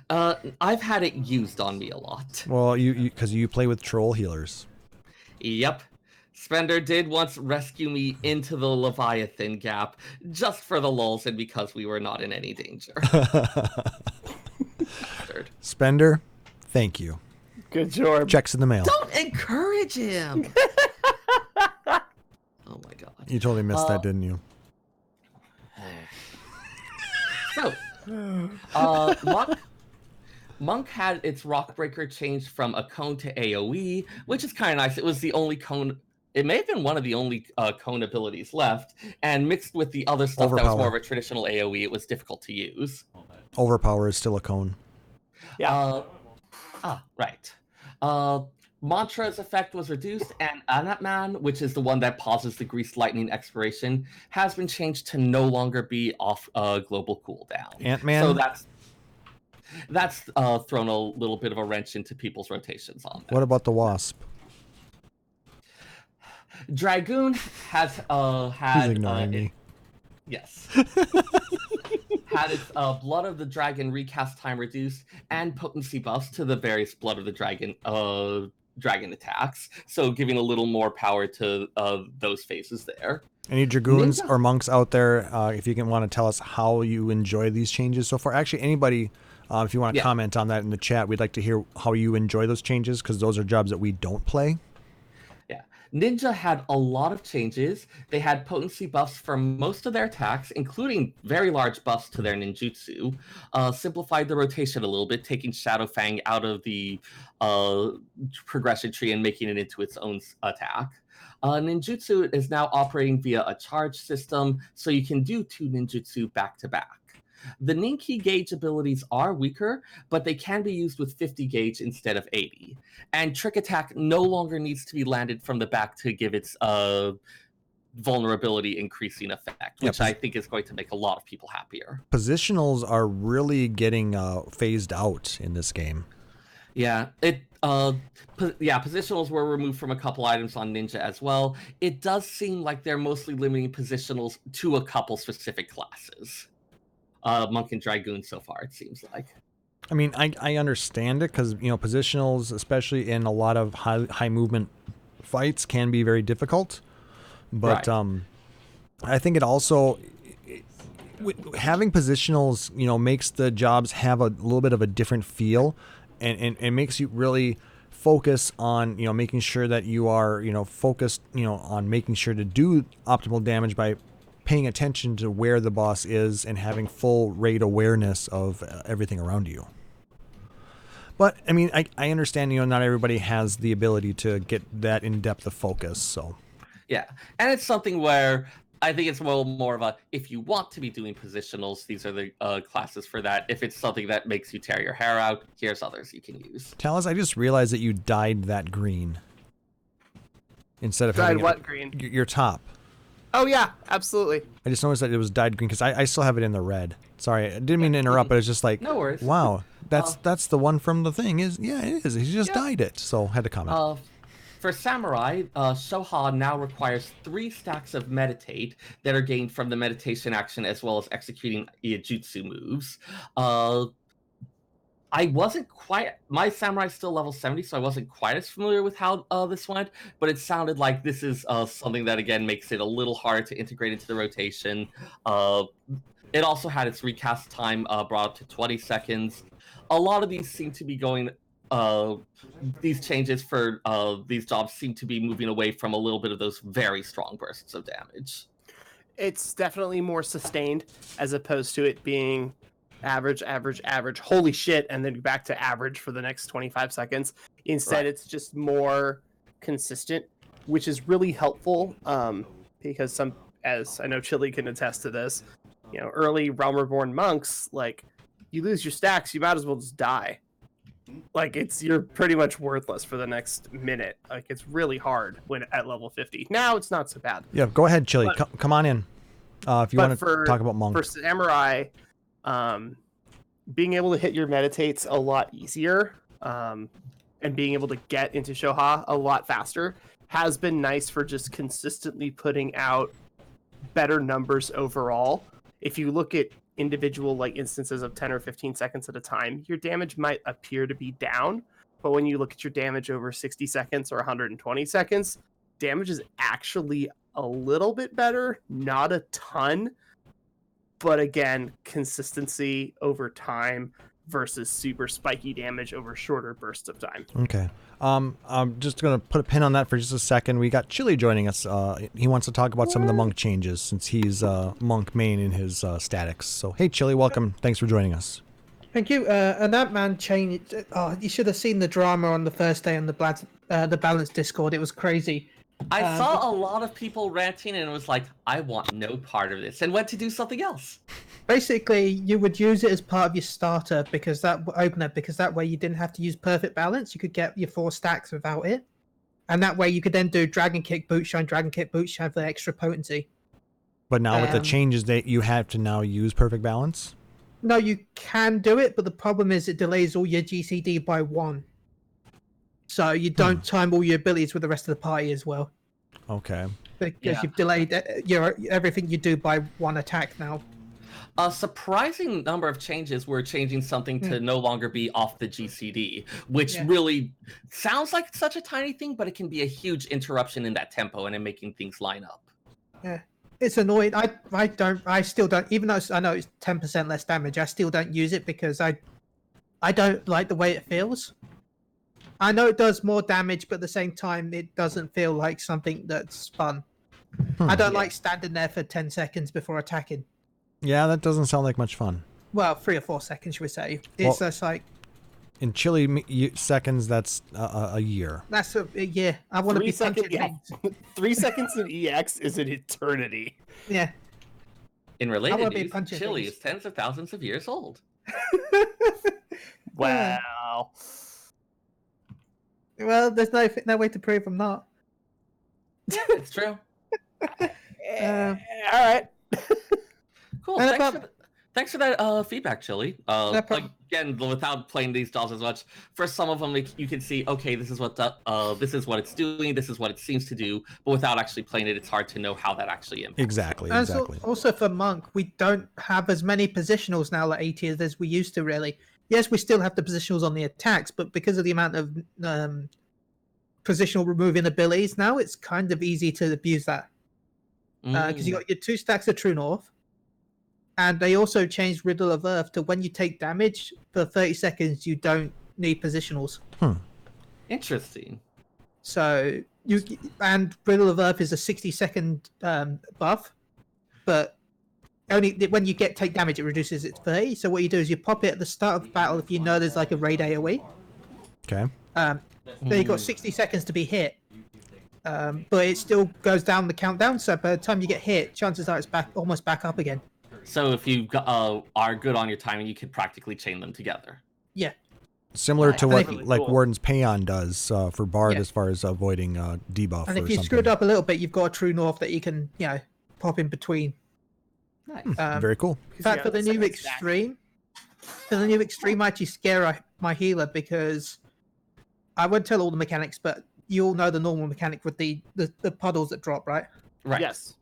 I've had it used on me a lot. Well, because you play with troll healers. Yep. Spender did once rescue me into the Leviathan gap, just for the lulz and because we were not in any danger. Spender, thank you. Good job. Checks in the mail. Don't encourage him! Oh my god. You totally missed that, didn't you? So, Monk had its Rockbreaker changed from a cone to AoE, which is kind of nice. It was the only cone. It may have been one of the only cone abilities left, and mixed with the other stuff that was more of a traditional AoE, it was difficult to use. Overpower is still a cone. Yeah. Right. Mantra's effect was reduced, and Anatman, which is the one that pauses the Greased Lightning expiration, has been changed to no longer be off global cooldown. Ant-Man? So that's thrown a little bit of a wrench into people's rotations on that. What about the Wasp? Dragoon has had... He's ignoring me. Yes. Had its Blood of the Dragon recast time reduced and potency buffs to the various Blood of the Dragon attacks, so giving a little more power to those phases there. Any Dragoons or monks out there, if you can want to tell us how you enjoy these changes so far? Actually, anybody, if you want to comment on that in the chat, we'd like to hear how you enjoy those changes, because those are jobs that we don't play. Yeah. Ninja had a lot of changes. They had potency buffs for most of their attacks, including very large buffs to their ninjutsu. Simplified the rotation a little bit, taking Shadow Fang out of the progression tree and making it into its own attack. Ninjutsu is now operating via a charge system, so you can do 2 ninjutsu back to back. The Ninki gauge abilities are weaker, but they can be used with 50 gauge instead of 80. And Trick Attack no longer needs to be landed from the back to give its vulnerability increasing effect, which I think is going to make a lot of people happier. Positionals are really getting phased out in this game. Yeah, positionals were removed from a couple items on Ninja as well. It does seem like they're mostly limiting positionals to a couple specific classes. Monk and Dragoon so far, it seems like. I mean, I understand it because, positionals, especially in a lot of high movement fights, can be very difficult. But right. I think it also, having positionals, makes the jobs have a little bit of a different feel, and makes you really focus on, making sure that you are, focused, on making sure to do optimal damage by paying attention to where the boss is and having full raid awareness of everything around you. But I mean, I understand, not everybody has the ability to get that in-depth of focus, so. Yeah, and it's something where I think it's more of a, if you want to be doing positionals, these are the classes for that. If it's something that makes you tear your hair out, here's others you can use. Taliz, I just realized that you dyed that green. Instead of having what green? Your top. Oh, yeah, absolutely. I just noticed that it was dyed green because I still have it in the red. Sorry, I didn't mean to interrupt, but it's just like, no worries. Wow, that's the one from the thing. It is. He just dyed it, so I had to comment. For Samurai, Shoha now requires 3 stacks of Meditate that are gained from the meditation action as well as executing Iijutsu moves. I wasn't quite, my Samurai's still level 70, so I wasn't quite as familiar with how this went, but it sounded like this is something that, again, makes it a little harder to integrate into the rotation. It also had its recast time brought up to 20 seconds. A lot of these seem to be going, these changes for these jobs seem to be moving away from a little bit of those very strong bursts of damage. It's definitely more sustained as opposed to it being average, holy shit, and then back to average for the next 25 seconds. Instead, right. It's just more consistent, which is really helpful because as I know Chili can attest to this, early Realm Reborn monks, like, you lose your stacks, you might as well just die. Like, you're pretty much worthless for the next minute. Like, it's really hard when at level 50. Now it's not so bad. Yeah, go ahead, Chili. Come on in. If you want to talk about monk. For Samurai, being able to hit your meditates a lot easier, and being able to get into Shoha a lot faster has been nice for just consistently putting out better numbers overall. If you look at individual instances of 10 or 15 seconds at a time, your damage might appear to be down, but when you look at your damage over 60 seconds or 120 seconds, damage is actually a little bit better, not a ton, but again, consistency over time versus super spiky damage over shorter bursts of time. Okay. I'm just going to put a pin on that for just a second. We got Chili joining us. He wants to talk about some of the monk changes since he's monk main in his statics. So, hey, Chili, welcome. Thanks for joining us. Thank you. And that man changed. Oh, you should have seen the drama on the first day on the Balance Discord. It was crazy. I saw a lot of people ranting and it was like, I want no part of this, and went to do something else. Basically, you would use it as part of your starter because that way you didn't have to use Perfect Balance. You could get your 4 stacks without it. And that way you could then do Dragon Kick, Boot Shine for the extra potency. But now with the changes that you have to now use Perfect Balance? No, you can do it, but the problem is it delays all your GCD by 1. So you don't time all your abilities with the rest of the party as well. Okay. Because you've delayed everything you do by 1 attack now. A surprising number of changes were changing something to no longer be off the GCD, which really sounds like such a tiny thing, but it can be a huge interruption in that tempo and in making things line up. Yeah, it's annoying. I still don't, even though I know it's 10% less damage, I still don't use it because I don't like the way it feels. I know it does more damage, but at the same time, it doesn't feel like something that's fun. I don't like standing there for 10 seconds before attacking. Yeah, that doesn't sound like much fun. Well, 3 or 4 seconds, should we say? It's just like in chilly seconds, that's a year. that's a yeah. I want to be punching things. 3 seconds in EX is an eternity. Yeah. In wanna related be news, punching Chile things. is tens of thousands of years old. Wow. Well, there's no way to prove I'm not. Yeah, it's true. All right. Cool. And Thanks for that feedback, Chili. No problem. Again, without playing these dolls as much, for some of them you can see, okay, this is what it's doing, this is what it seems to do, but without actually playing it, it's hard to know how that actually impacts. Exactly. And also for Monk, we don't have as many positionals now at 80 as we used to, really. Yes, we still have the positionals on the attacks, but because of the amount of positional removing abilities now, it's kind of easy to abuse that. Because you got your 2 stacks of True North, and they also changed Riddle of Earth to when you take damage for 30 seconds, you don't need positionals. Interesting. So and Riddle of Earth is a 60-second buff, but only when you take damage, it reduces it to 30. So what you do is you pop it at the start of the battle if you know there's like a raid AoE. Okay. Then you've got 60 seconds to be hit. But it still goes down the countdown, so by the time you get hit, chances are it's almost back up again. So if you are good on your timing, you can practically chain them together. Yeah. Similar to what really like cool. Warden's Paeon does for Bard Yeah. as far as avoiding debuff And or if you something. screwed up a little bit, you've got a True North that you can, pop in between. Nice. Very cool. In fact, for the the new extreme, I actually scare my healer because I won't tell all the mechanics, but you all know the normal mechanic with the puddles that drop, right? Right. Yes.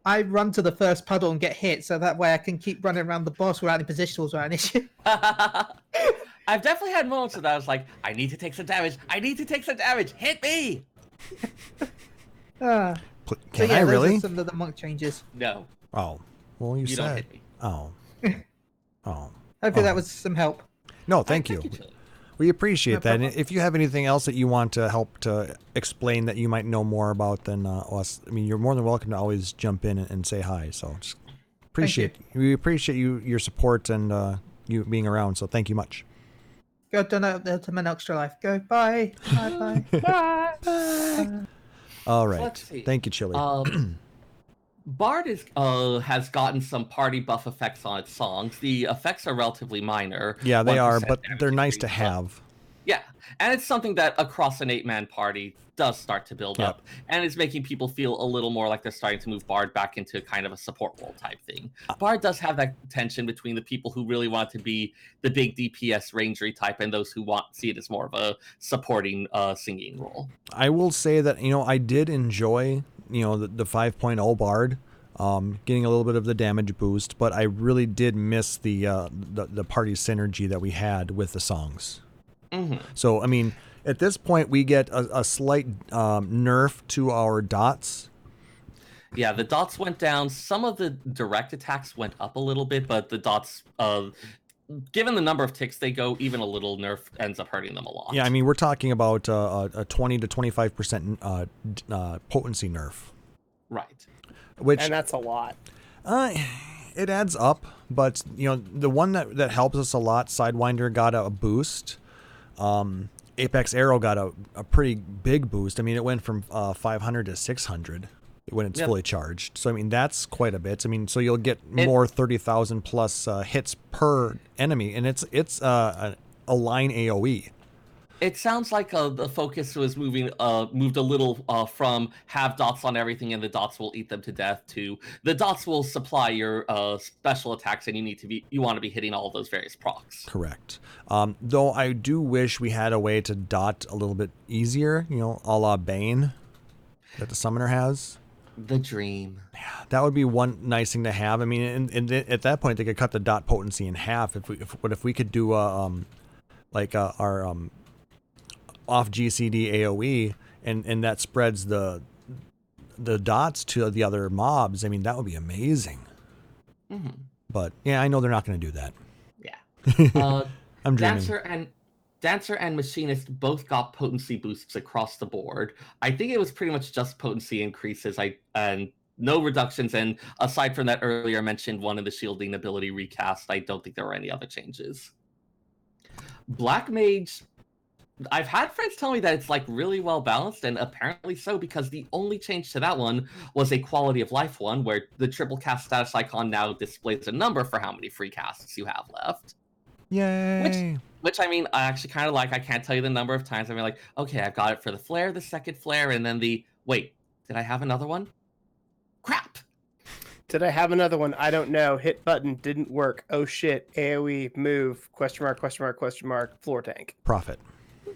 I run to the first puddle and get hit, so that way I can keep running around the boss without any positionals without an issue. I've definitely had moments where I was like, I need to take some damage. Hit me! So Can yeah, I those are really? some of the monk changes. No, Oh, well, you you don't said. hit me. Oh. Oh. Hopefully Oh. that was some help. No, thank you. Chili. We appreciate No that. And problem. if you have anything else that you want to help to explain that you might know more about than us, I mean, you're more than welcome to always jump in and say hi. So just we appreciate your support and you being around. So thank you much. Go donate to an extra life. Go bye. Bye bye. All right. Let's see. Thank you, Chili. Bard has gotten some party buff effects on its songs. The effects are relatively minor. Yeah, they are, 1% but damage they're nice to increase, but- have. Yeah, and it's something that across an 8-man party does start to build up, and it's making people feel a little more like they're starting to move Bard back into kind of a support role type thing. Bard does have that tension between the people who really want to be the big DPS rangery type and those who see it as more of a supporting singing role. I will say that, I did enjoy, the 5.0 Bard. Getting a little bit of the damage boost, but I really did miss the party synergy that we had with the songs. Mm-hmm. So, I mean, at this point, we get a slight nerf to our dots. Yeah, the dots went down. Some of the direct attacks went up a little bit, but the dots, given the number of ticks they go, even a little nerf ends up hurting them a lot. Yeah, I mean, we're talking about a 20 to 25% potency nerf. Right. Which, And that's a lot. it adds up, but, the one that helps us a lot, Sidewinder got a boost. Apex Arrow got a pretty big boost. I mean, it went from 500 to 600 when it's fully charged. So, I mean, that's quite a bit. I mean, so you'll get more 30,000 plus hits per enemy, and it's a line AoE. It sounds like the focus was moved a little from have dots on everything and the dots will eat them to death to the dots will supply your special attacks and you want to be hitting all of those various procs. Correct. Though I do wish we had a way to dot a little bit easier, a la Bane that the summoner has. The dream. That would be one nice thing to have. I mean, and at that point they could cut the dot potency in half. If we could do our off GCD AoE and that spreads the dots to the other mobs, I mean, that would be amazing. Mm-hmm. But yeah, I know they're not going to do that. Yeah. I'm dreaming. Dancer and Dancer and Machinist both got potency boosts across the board. I think it was pretty much just potency increases and no reductions. And aside from that earlier mentioned one in the shielding ability recast, I don't think there were any other changes. Black Mage, I've had friends tell me that it's like really well balanced, and apparently so, because the only change to that one was a quality of life one, where the triple cast status icon now displays a number for how many free casts you have left. Yay! Which I mean, I actually kind of like. I can't tell you the number of times I've been like, okay, I've got it for the flare, the second flare, and then wait, did I have another one? Crap! Did I have another one? I don't know. Hit button didn't work. Oh shit. AoE move, question mark, floor tank. Profit.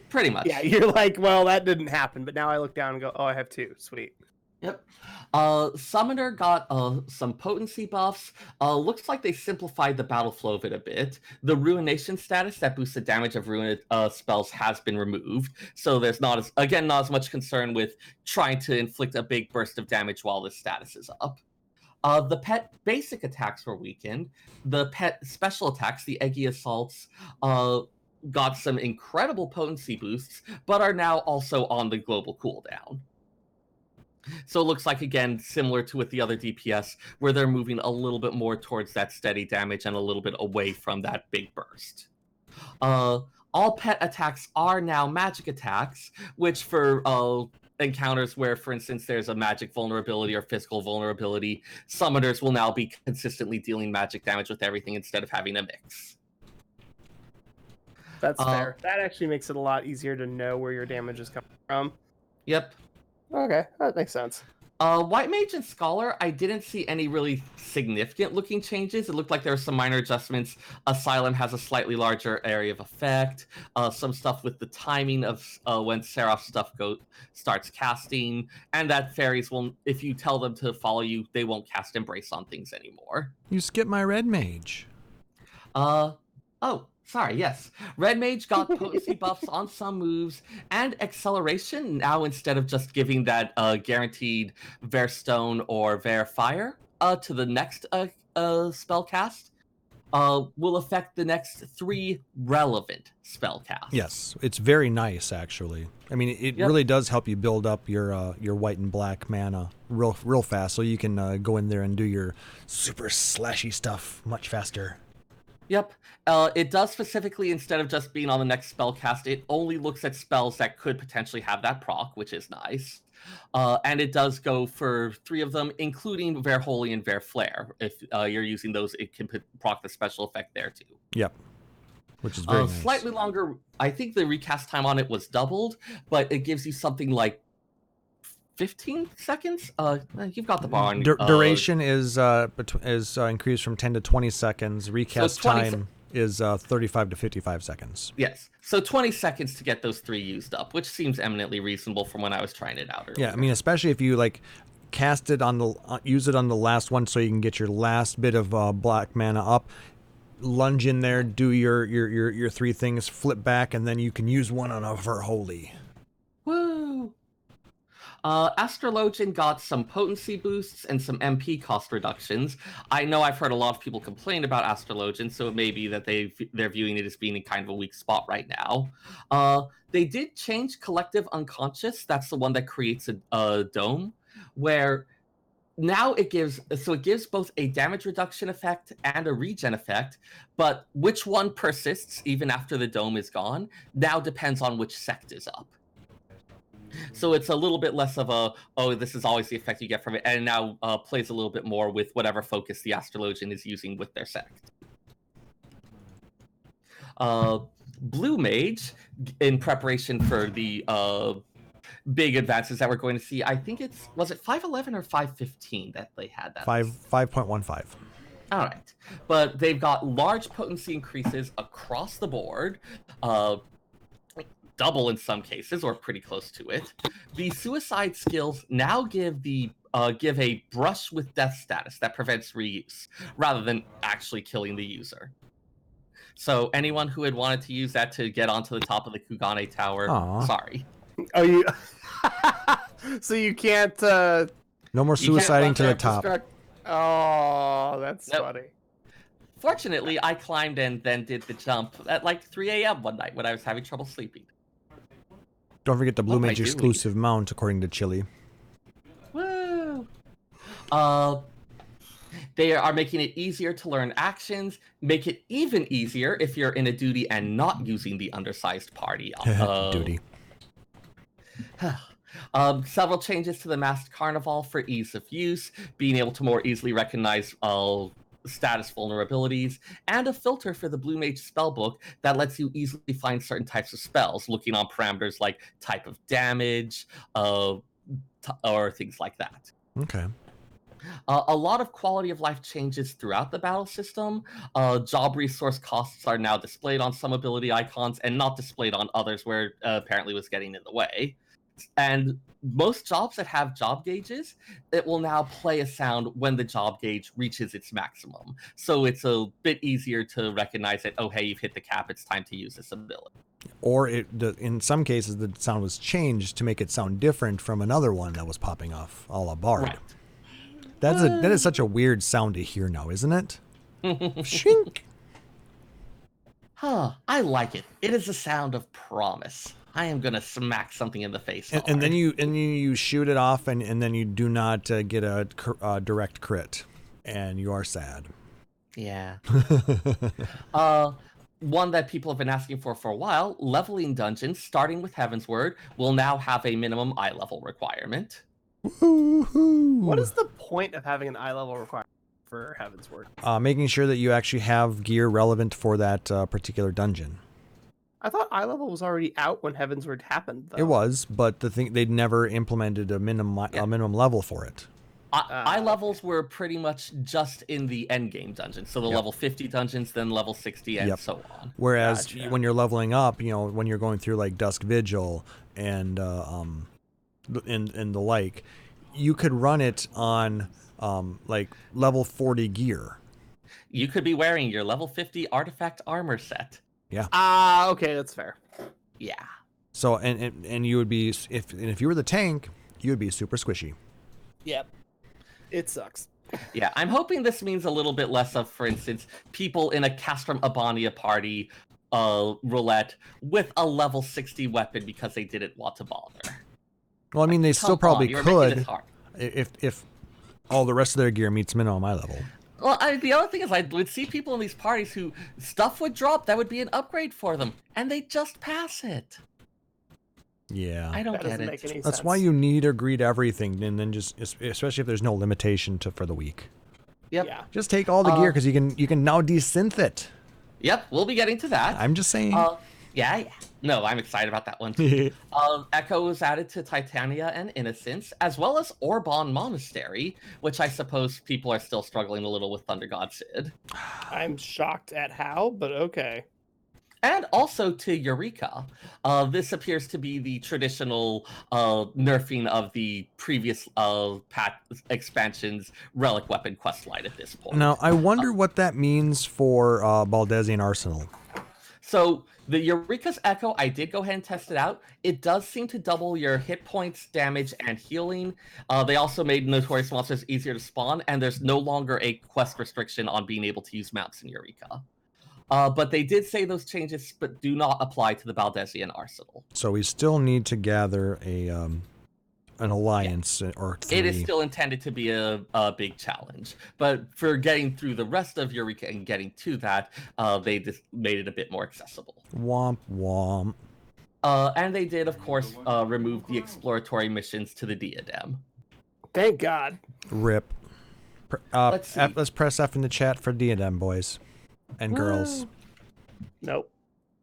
Pretty much. Yeah, you're like, well, that didn't happen, but now I look down and go, oh, I have 2. Sweet. Yep. Summoner got some potency buffs. Looks like they simplified the battle flow of it a bit. The Ruination status that boosts the damage of ruined spells has been removed, so there's not as much concern with trying to inflict a big burst of damage while this status is up. The pet basic attacks were weakened. The pet special attacks, the Eggy Assaults, got some incredible potency boosts, but are now also on the global cooldown. So it looks like, again, similar to with the other DPS, where they're moving a little bit more towards that steady damage and a little bit away from that big burst. All pet attacks are now magic attacks, which for encounters where, for instance, there's a magic vulnerability or physical vulnerability, summoners will now be consistently dealing magic damage with everything instead of having a mix. That's fair. That actually makes it a lot easier to know where your damage is coming from. Yep. Okay, that makes sense. White Mage and Scholar, I didn't see any really significant looking changes. It looked like there were some minor adjustments. Asylum has a slightly larger area of effect. Some stuff with the timing of when Seraph stuff starts casting. And that fairies will, if you tell them to follow you, they won't cast Embrace on things anymore. You skipped my Red Mage. Oh, sorry, yes. Red Mage got potency buffs on some moves and acceleration. Now, instead of just giving that guaranteed Verstone or Verfire to the next spell cast, will affect the next 3 relevant spell casts. Yes, it's very nice, actually. I mean, it really does help you build up your white and black mana real fast, so you can go in there and do your super slashy stuff much faster. Yep. It does specifically, instead of just being on the next spell cast, it only looks at spells that could potentially have that proc, which is nice. And it does go for 3 of them, including Verholy and Verflare. If you're using those, it can proc the special effect there too. Yep. Which is very nice. Slightly longer. I think the recast time on it was doubled, but it gives you something like 15 seconds. You've got the bar on. Duration is increased from 10 to 20 seconds. Recast time is 35 to 55 seconds. Yes, so 20 seconds to get those 3 used up, which seems eminently reasonable from when I was trying it out earlier. Yeah, I mean, especially if you cast it on the use it on the last one, so you can get your last bit of black mana up. Lunge in there, do your 3 things, flip back, and then you can use one on a Verholy. Woo! Astrologian got some potency boosts and some MP cost reductions. I know I've heard a lot of people complain about Astrologian, so it may be that they're viewing it as being in kind of a weak spot right now. They did change Collective Unconscious. That's the one that creates a dome, where now it gives both a damage reduction effect and a regen effect, but which one persists even after the dome is gone now depends on which sect is up. So it's a little bit less of this is always the effect you get from it, and now plays a little bit more with whatever focus the Astrologian is using with their sect. Blue Mage, in preparation for the big advances that we're going to see, I think was it 5.11 or 5.15 that they had that? 5.15. All right, but they've got large potency increases across the board. Double in some cases, or pretty close to it. The suicide skills now give a brush with death status that prevents reuse, rather than actually killing the user. So anyone who had wanted to use that to get onto the top of the Kugane Tower, sorry. Oh, you. So you can't. No more suiciding to the top. Oh, that's funny. Fortunately, I climbed and then did the jump at like 3 a.m. one night when I was having trouble sleeping. Don't forget the Blue What am I Mage doing? exclusive mount, according to Chili. Woo! They are making it easier to learn actions, make it even easier if you're in a duty and not using the undersized party. Duty. Several changes to the Masked Carnival for ease of use, being able to more easily recognize status vulnerabilities, and a filter for the Blue Mage spellbook that lets you easily find certain types of spells, looking on parameters like type of damage, or things like that. Okay. A lot of quality of life changes throughout the battle system. Job resource costs are now displayed on some ability icons and not displayed on others where apparently was getting in the way. And most jobs that have job gauges, it will now play a sound when the job gauge reaches its maximum. So it's a bit easier to recognize that, oh, hey, you've hit the cap, it's time to use this ability. Or in some cases, the sound was changed to make it sound different from another one that was popping off, a la Bard. Right. That is such a weird sound to hear now, isn't it? Shink. I like it. It is a sound of promise. I am gonna smack something in the face. And then you shoot it off, and then you do not get a direct crit, and you are sad. Yeah. One that people have been asking for a while, leveling dungeons, starting with Heavensward, will now have a minimum eye level requirement. Woo-hoo. What is the point of having an eye level requirement for Heavensward? Making sure that you actually have gear relevant for that particular dungeon. I thought eye level was already out when Heavensward happened, though. It was, but they'd never implemented a minimum level for it. Eye levels were pretty much just in the end game dungeons, so the level 50 dungeons, then level 60, and so on. Whereas when you're leveling up, when you're going through like Dusk Vigil and the like, you could run it on like level 40 gear. You could be wearing your level 50 artifact armor set. Yeah. Okay, that's fair. Yeah. So and you would be if you were the tank, you would be super squishy. Yep. It sucks. Yeah, I'm hoping this means a little bit less of, for instance, people in a Castrum Abania party roulette with a level 60 weapon because they didn't want to bother. Well, I mean, they still probably could hard. if all the rest of their gear meets minimum eye level. Well, the other thing is I would see people in these parties who stuff would drop that would be an upgrade for them, and they just pass it. Yeah. I don't That get doesn't it. make any That's sense. why you need or greet everything, and then just, especially if there's no limitation for the week. Yep. Yeah. Just take all the gear because you can now desynth it. Yep, we'll be getting to that. I'm just saying. Yeah. No, I'm excited about that one too. Echo was added to Titania and Innocence, as well as Orbon Monastery, which I suppose people are still struggling a little with Thunder God Sid. I'm shocked at how, but okay. And also to Eureka. This appears to be the traditional nerfing of the previous expansion's Relic Weapon questline at this point. Now, I wonder what that means for Baldesion Arsenal. So the Eureka's Echo, I did go ahead and test it out. It does seem to double your hit points, damage, and healing. They also made Notorious Monsters easier to spawn, and there's no longer a quest restriction on being able to use mounts in Eureka. But they did say those changes but do not apply to the Baldesion Arsenal. So we still need to gather an alliance or 3. It is still intended to be a big challenge. But for getting through the rest of Eureka and getting to that, they just made it a bit more accessible. Womp womp. And they did, of course, remove the exploratory missions to the Diadem. Thank God. Rip. Let's see. Let's press F in the chat for Diadem, boys and girls. Nope.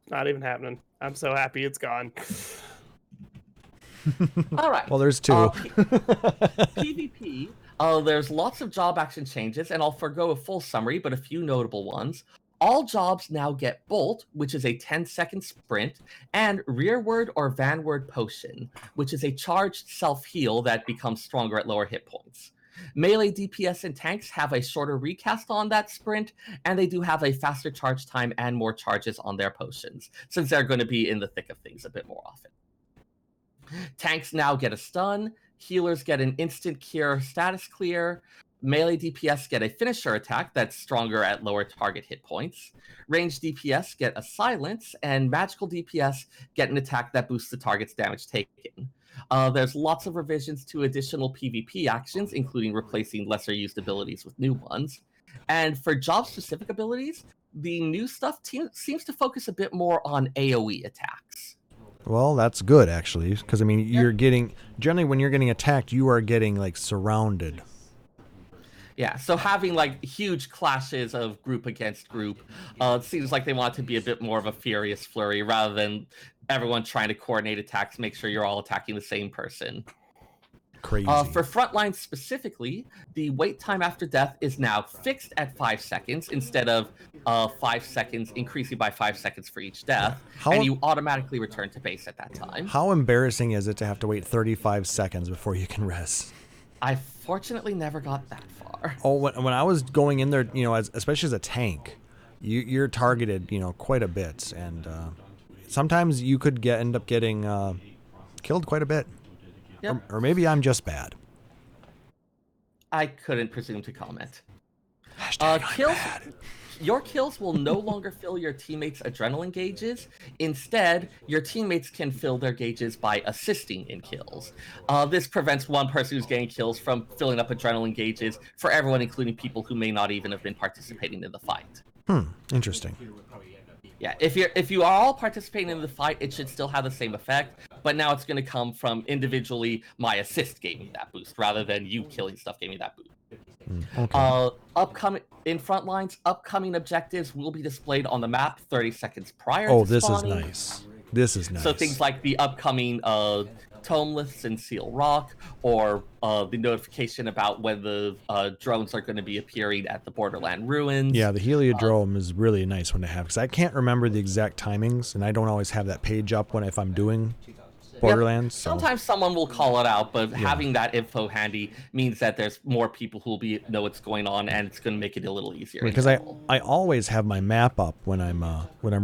Not even happening. I'm so happy it's gone. All right. Well, there's 2. PvP, there's lots of job action changes, and I'll forgo a full summary, but a few notable ones. All jobs now get Bolt, which is a 10-second sprint, and Rearward or Vanward Potion, which is a charged self-heal that becomes stronger at lower hit points. Melee DPS and tanks have a shorter recast on that sprint, and they do have a faster charge time and more charges on their potions, since they're going to be in the thick of things a bit more often. Tanks now get a stun, healers get an instant cure status clear, Melee DPS get a finisher attack that's stronger at lower target hit points. Ranged DPS get a silence, and magical DPS get an attack that boosts the target's damage taken. There's lots of revisions to additional PvP actions, including replacing lesser used abilities with new ones. And for job-specific abilities, the new stuff seems to focus a bit more on AoE attacks. Well, that's good, actually, because, I mean, you're getting... Generally, when you're getting attacked, you are getting, like, surrounded. Yeah, so having, like, huge clashes of group against group, it seems like they want it to be a bit more of a furious flurry rather than everyone trying to coordinate attacks, make sure you're all attacking the same person. Crazy. For frontlines specifically, the wait time after death is now fixed at 5 seconds instead of 5 seconds, increasing by 5 seconds for each death, and you automatically return to base at that time. How embarrassing is it to have to wait 35 seconds before you can rest? I fortunately never got that far. Oh, when I was going in there, you know, especially as a tank, you're targeted, you know, quite a bit, and sometimes you could end up getting killed quite a bit. Yep. Or maybe I'm just bad. I couldn't presume to comment. Hashtag I'm bad. Your kills will no longer fill your teammates' adrenaline gauges. Instead, your teammates can fill their gauges by assisting in kills. This prevents one person who's getting kills from filling up adrenaline gauges for everyone, including people who may not even have been participating in the fight. Interesting. Yeah, if you are all participating in the fight, it should still have the same effect, but now it's going to come from individually, my assist gave me that boost, rather than you killing stuff gave me that boost. Okay. Upcoming objectives will be displayed on the map 30 seconds prior Oh, to this spawning. is nice. This is nice. So things like the upcoming Tomeliths in Seal Rock, or the notification about when the drones are going to be appearing at the Borderland ruins. Yeah, the Heliodrome is really a nice one to have, because I can't remember the exact timings, and I don't always have that page up if I'm doing Borderlands. So. Sometimes someone will call it out, but having that info handy means that there's more people who will know what's going on, and it's going to make it a little easier. Because I always have my map up when I'm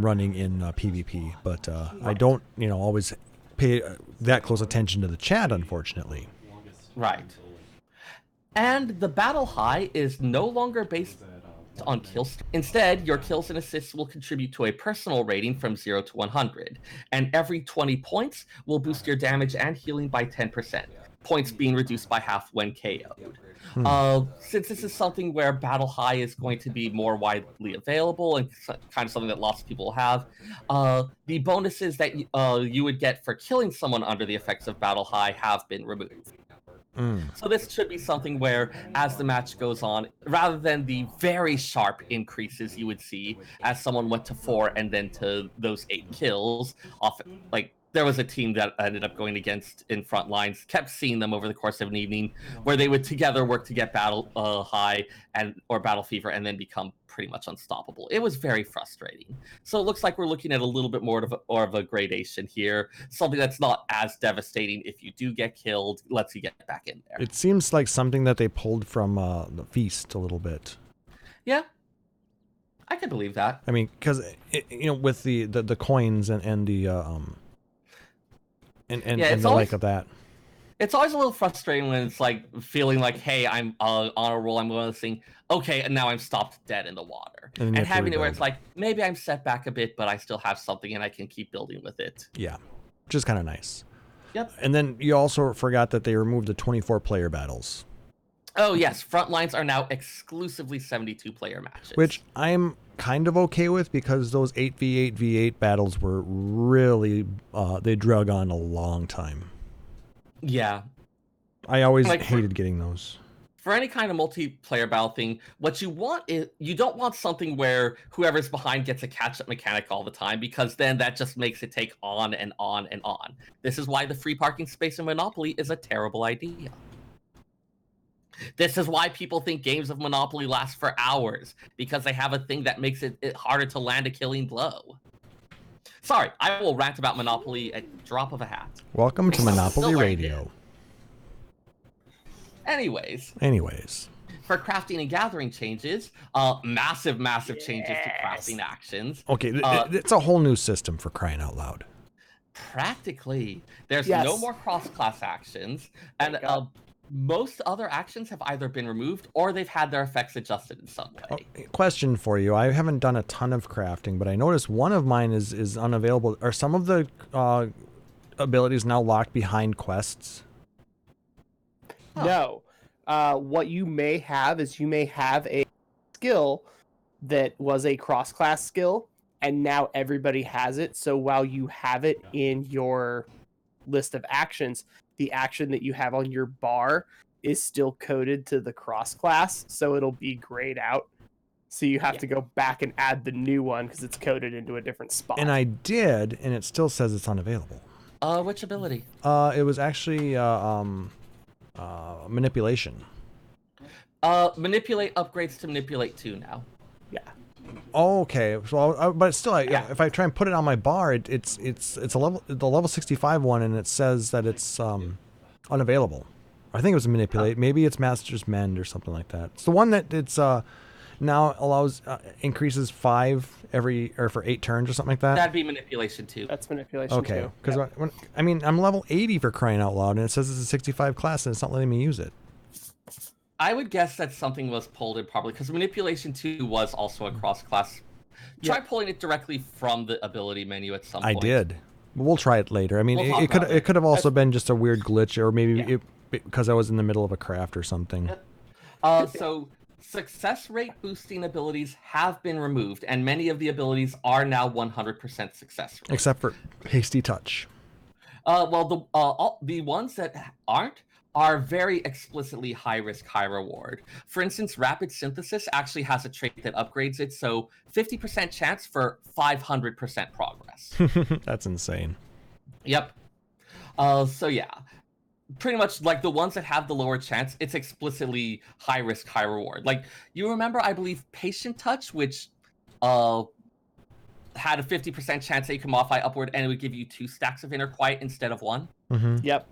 running in PvP, but I don't always pay that close attention to the chat, unfortunately. Right. And the battle high is no longer based on kills. Instead, your kills and assists will contribute to a personal rating from 0 to 100, and every 20 points will boost your damage and healing by 10%, points being reduced by half when KO'd. Since this is something where Battle High is going to be more widely available and kind of something that lots of people have, the bonuses that you would get for killing someone under the effects of Battle High have been removed. So this should be something where, as the match goes on, rather than the very sharp increases you would see as someone went to 4 and then to those 8 kills, often, like, there was a team that I ended up going against in front lines, kept seeing them over the course of an evening, where they would together work to get Battle High or Battle Fever and then become pretty much unstoppable. It was very frustrating. So it looks like we're looking at a little bit more of a gradation here, something that's not as devastating if you do get killed, lets you get back in there. It seems like something that they pulled from the Feast a little bit. Yeah, I can believe that. I mean, because with the coins and the and the like of that. It's always a little frustrating when it's like feeling like, hey, I'm on a roll, I'm going to think, okay, and now I'm stopped dead in the water. And having it where it's like, maybe I'm set back a bit, but I still have something and I can keep building with it. Yeah, which is kind of nice. Yep. And then you also forgot that they removed the 24-player battles. Oh, yes. Frontlines are now exclusively 72-player matches. Which I'm kind of okay with, because those 8v8v8 battles were really, they drug on a long time. Yeah. I always hated getting those. For any kind of multiplayer battle thing, what you want is, you don't want something where whoever's behind gets a catch-up mechanic all the time, because then that just makes it take on and on and on. This is why the free parking space in Monopoly is a terrible idea. This is why people think games of Monopoly last for hours, because they have a thing that makes it harder to land a killing blow. Sorry, I will rant about Monopoly at the drop of a hat. Welcome to Monopoly Radio. Anyways. For crafting and gathering changes, massive changes to crafting actions. Okay, it's a whole new system, for crying out loud. Practically. There's no more cross-class actions, and most other actions have either been removed or they've had their effects adjusted in some way. Question for you. I haven't done a ton of crafting, but I noticed one of mine is unavailable. Are some of the abilities now locked behind quests? No. What you may have is you may have a skill that was a cross-class skill, and now everybody has it. So while you have it in your list of actions, the action that you have on your bar is still coded to the cross-class, so it'll be grayed out. So you have to go back and add the new one because it's coded into a different spot. And I did, and it still says it's unavailable. Which ability? It was actually manipulation. Manipulate upgrades to manipulate 2 now. Yeah. Oh, okay. So, but still, if I try and put it on my bar, it's the level 65 one, and it says that it's unavailable. I think it was manipulate. Maybe it's Master's Mend or something like that. It's the one that it's now allows increases 5 for 8 turns or something like that. That'd be manipulation 2. That's manipulation Okay, too. because I mean I'm level 80 for crying out loud, and it says it's a 65 class, and it's not letting me use it. I would guess that something was pulled in probably because manipulation 2 was also a cross-class. Try pulling it directly from the ability menu at some point. I did. We'll try it later. I mean, We'll it could have also been just a weird glitch, or maybe because I was in the middle of a craft or something. So success rate boosting abilities have been removed, and many of the abilities are now 100% success rate. Except for hasty touch. Well, the ones that aren't are very explicitly high risk, high reward. For instance, rapid synthesis actually has a trait that upgrades it, so 50% chance for 500% progress. That's insane. Yep. So yeah, pretty much like the ones that have the lower chance, it's explicitly high risk, high reward. Like you remember, I believe, patient touch, which had a 50% chance that you can modify upward, and it would give you 2 stacks of inner quiet instead of 1. Mm-hmm. Yep.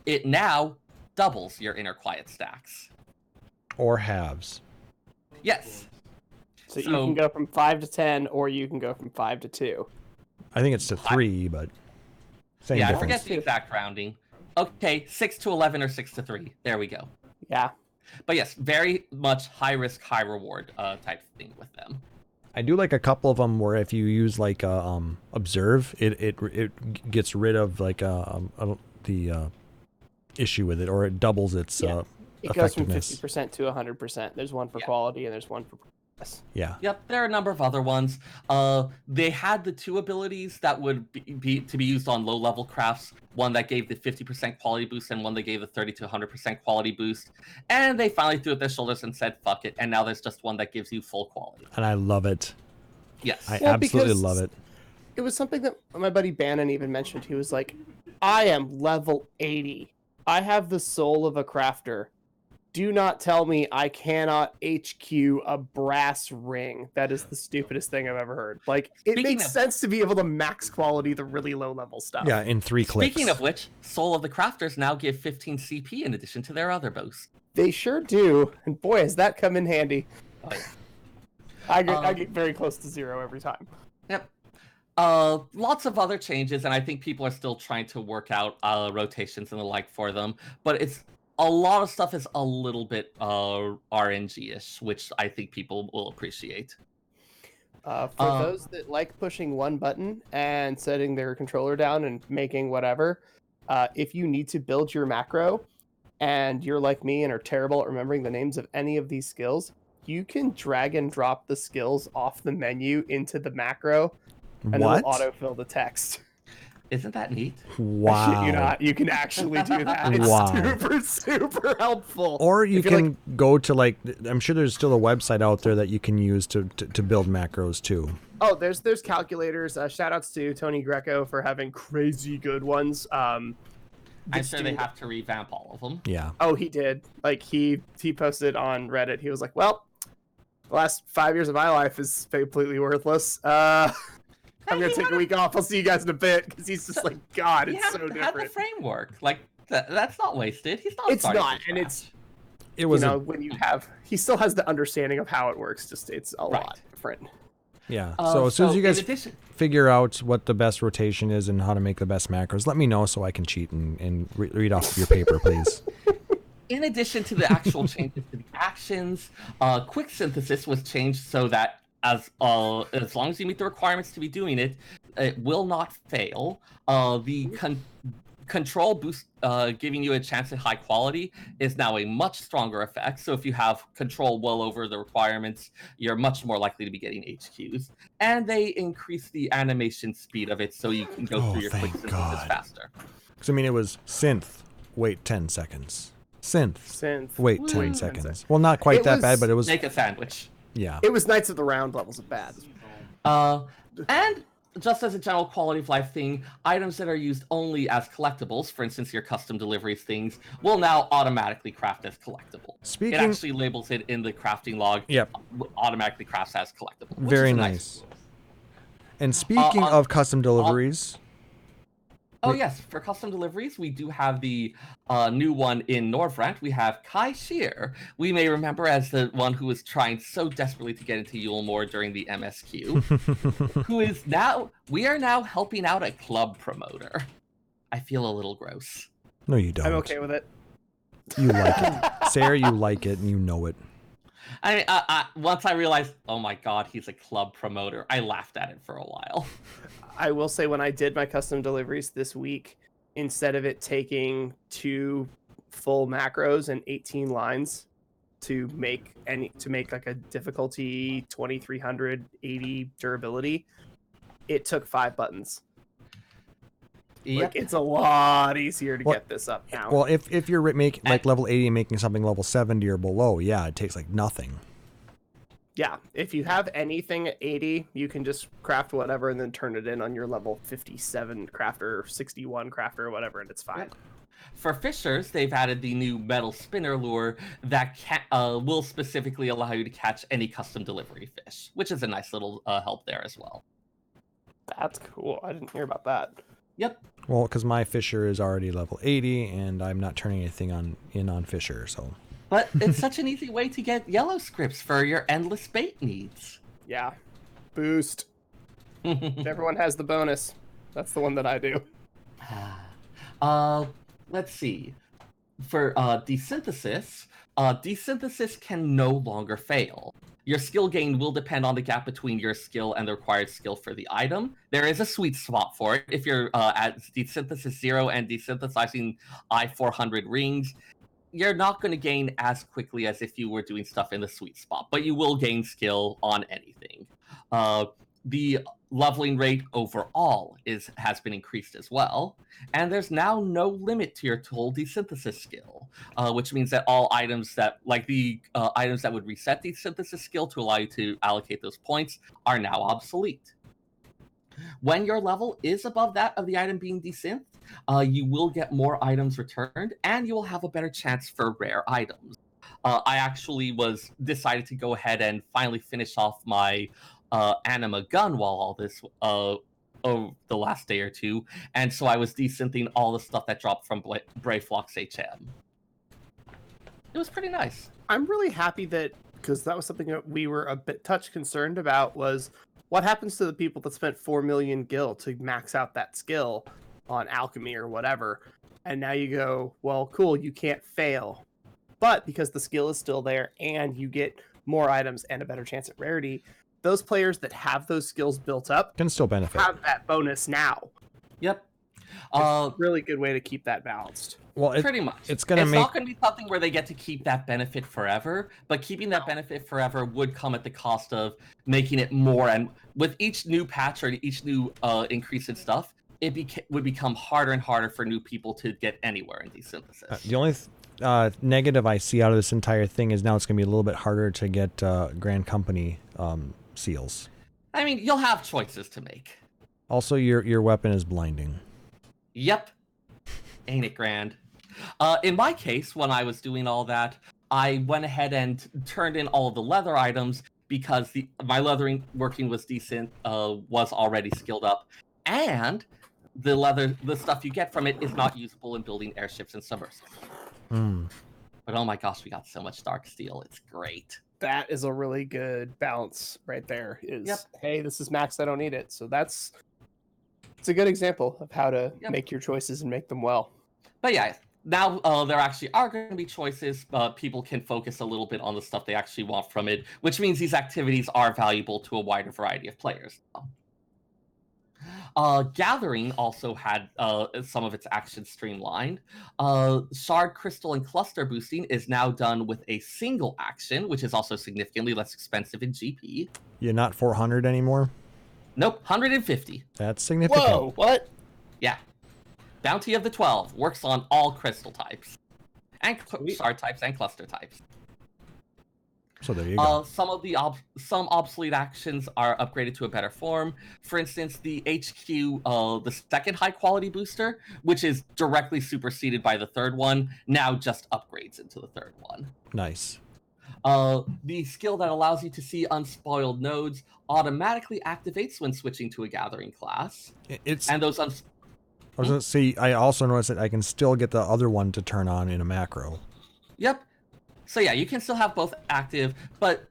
It now doubles your inner quiet stacks. Or halves. Yes. So you can go from 5 to 10, or you can go from 5 to 2. I think it's to 3, but same I difference. forget the exact rounding. Okay, 6 to 11 or 6 to 3. There we go. Yeah. But yes, very much high risk, high reward type thing with them. I do like a couple of them where if you use like observe, it gets rid of like the issue with it, or it doubles its It goes from effectiveness. 50% to 100%. There's one for quality and there's one for progress. Yeah. Yep, there are a number of other ones. They had the 2 abilities that would be used on low-level crafts. One that gave the 50% quality boost, and one that gave the 30 to 100% quality boost. And they finally threw it their shoulders and said, "Fuck it!" And now there's just one that gives you full quality. And I love it. Yes. I Well, absolutely because love it. It was something that my buddy Bannon even mentioned. He was like, I am level 80. I have the soul of a crafter. Do not tell me I cannot HQ a brass ring. That is the stupidest thing I've ever heard. Like, it makes sense to be able to max quality the really low level stuff. Yeah, in 3 clicks. Speaking of which, Soul of the Crafters now give 15 CP in addition to their other boosts. They sure do. And boy, has that come in handy. Oh, yeah. I get very close to 0 every time. Yep. Lots of other changes, and I think people are still trying to work out rotations and the like for them. But it's a lot of stuff is a little bit RNG-ish, which I think people will appreciate. For those that like pushing one button and setting their controller down and making whatever, if you need to build your macro and you're like me and are terrible at remembering the names of any of these skills, you can drag and drop the skills off the menu into the macro, and What? it'll autofill the text. Isn't that neat? Wow. I shit you not. You can actually do that. It's Wow. super, super helpful. Or you If you're can go to like, I'm sure there's still a website out there that you can use to build macros too. Oh, there's calculators. Shout outs to Tony Greco for having crazy good ones. I'm sure they have to revamp all of them. Yeah. Oh, he did. Like he posted on Reddit. He was like, "Well, the last 5 years of my life is completely worthless. I'm gonna take a week off. I'll see you guys in a bit." Because he's just like, God, it's so Had the different. framework. Like that's not wasted. He's not. It's starting not, from and scratch. It was when you have, he still has the understanding of how it works. Just it's a lot different. yeah. So as soon as you in guys addition- figure out what the best rotation is and how to make the best macros, let me know so I can cheat and read off your paper, please. In addition to the actual changes to the actions, quick synthesis was changed so that as long as you meet the requirements to be doing it, it will not fail. The control boost, giving you a chance at high quality, is now a much stronger effect. So if you have control well over the requirements, you're much more likely to be getting HQs. And they increase the animation speed of it so you can go through your quick synthesis faster. Because, I mean, it was synth, wait 10 seconds. Synth, wait 10 seconds. Well, not quite that bad, but it was... Make a sandwich. Yeah. It was Knights of the Round levels of bad. And just as a general quality of life thing, items that are used only as collectibles, for instance, your custom deliveries things, will now automatically craft as collectible. It actually labels it in the crafting log. Yep. Automatically crafts as collectible. Very nice. And speaking of custom deliveries... Oh yes, for custom deliveries, we do have the new one in Norvrant. We have Kai Seyrr. We may remember as the one who was trying so desperately to get into Yulemore during the MSQ, who is now, we are now helping out a club promoter. I feel a little gross. No, you don't. I'm okay with it. You like it. Seyrr, you like it, and you know it. Once I realized, oh my god, he's a club promoter, I laughed at it for a while. I will say when I did my custom deliveries this week, instead of it taking 2 full macros and 18 lines to make like a difficulty 2380 durability, it took 5 buttons. Yep. Like, it's a lot easier to get this up now. Well, if you're making like level 80 and making something level 70 or below, yeah, it takes like nothing. Yeah, if you have anything at 80, you can just craft whatever and then turn it in on your level 57 crafter, 61 crafter, or whatever, and it's fine. For fishers, they've added the new metal spinner lure that will specifically allow you to catch any custom delivery fish, which is a nice little help there as well. That's cool. I didn't hear about that. Yep. Well, because my fisher is already level 80, and I'm not turning anything in on fisher, so... But it's such an easy way to get yellow scripts for your endless bait needs. Yeah. Boost. Everyone has the bonus. That's the one that I do. Let's see. For desynthesis, desynthesis can no longer fail. Your skill gain will depend on the gap between your skill and the required skill for the item. There is a sweet spot for it. If you're at desynthesis 0 and desynthesizing I-400 rings, you're not going to gain as quickly as if you were doing stuff in the sweet spot, but you will gain skill on anything. The leveling rate overall has been increased as well, and there's now no limit to your total desynthesis skill, which means that all items that, like the items that would reset desynthesis skill to allow you to allocate those points, are now obsolete. When your level is above that of the item being desynthed, you will get more items returned, and you will have a better chance for rare items. I actually decided to go ahead and finally finish off my anima gun while all this over the last day or two, and so I was desynthing all the stuff that dropped from Brayflox HM. It was pretty nice. I'm really happy that, because that was something that we were a bit concerned about, was what happens to the people that spent 4 million gil to max out that skill on alchemy or whatever, and now you go, well, cool, you can't fail, but because the skill is still there and you get more items and a better chance at rarity, those players that have those skills built up can still benefit. Have that bonus now. Yep. It's a really good way to keep that balanced. Well, pretty much. It's not going to be something where they get to keep that benefit forever, but keeping that benefit forever would come at the cost of making it more. And with each new patch or each new increase in stuff, it would become harder and harder for new people to get anywhere in desynthesis. The only negative I see out of this entire thing is now it's going to be a little bit harder to get Grand Company seals. I mean, you'll have choices to make. Also, your weapon is blinding. Yep. Ain't it grand? In my case, when I was doing all that, I went ahead and turned in all of the leather items because my leathering working was decent, was already skilled up, and the stuff you get from it is not usable in building airships and submersibles. But oh my gosh, we got so much dark steel. It's great. That is a really good balance right there. Hey, this is max, I don't need it. So it's a good example of how to make your choices and make them well. But yeah, now there actually are going to be choices, but people can focus a little bit on the stuff they actually want from it, which means these activities are valuable to a wider variety of players. Gathering also had some of its actions streamlined. Shard, Crystal, and Cluster boosting is now done with a single action, which is also significantly less expensive in GP. You're not 400 anymore? Nope, 150. That's significant. Whoa, what? Yeah. Bounty of the 12 works on all crystal types, and shard types and cluster types. So there you go. Some obsolete actions are upgraded to a better form. For instance, the HQ, the second high quality booster, which is directly superseded by the third one, now just upgrades into the third one. Nice. The skill that allows you to see unspoiled nodes automatically activates when switching to a gathering class. I also noticed that I can still get the other one to turn on in a macro. Yep. So yeah, you can still have both active, but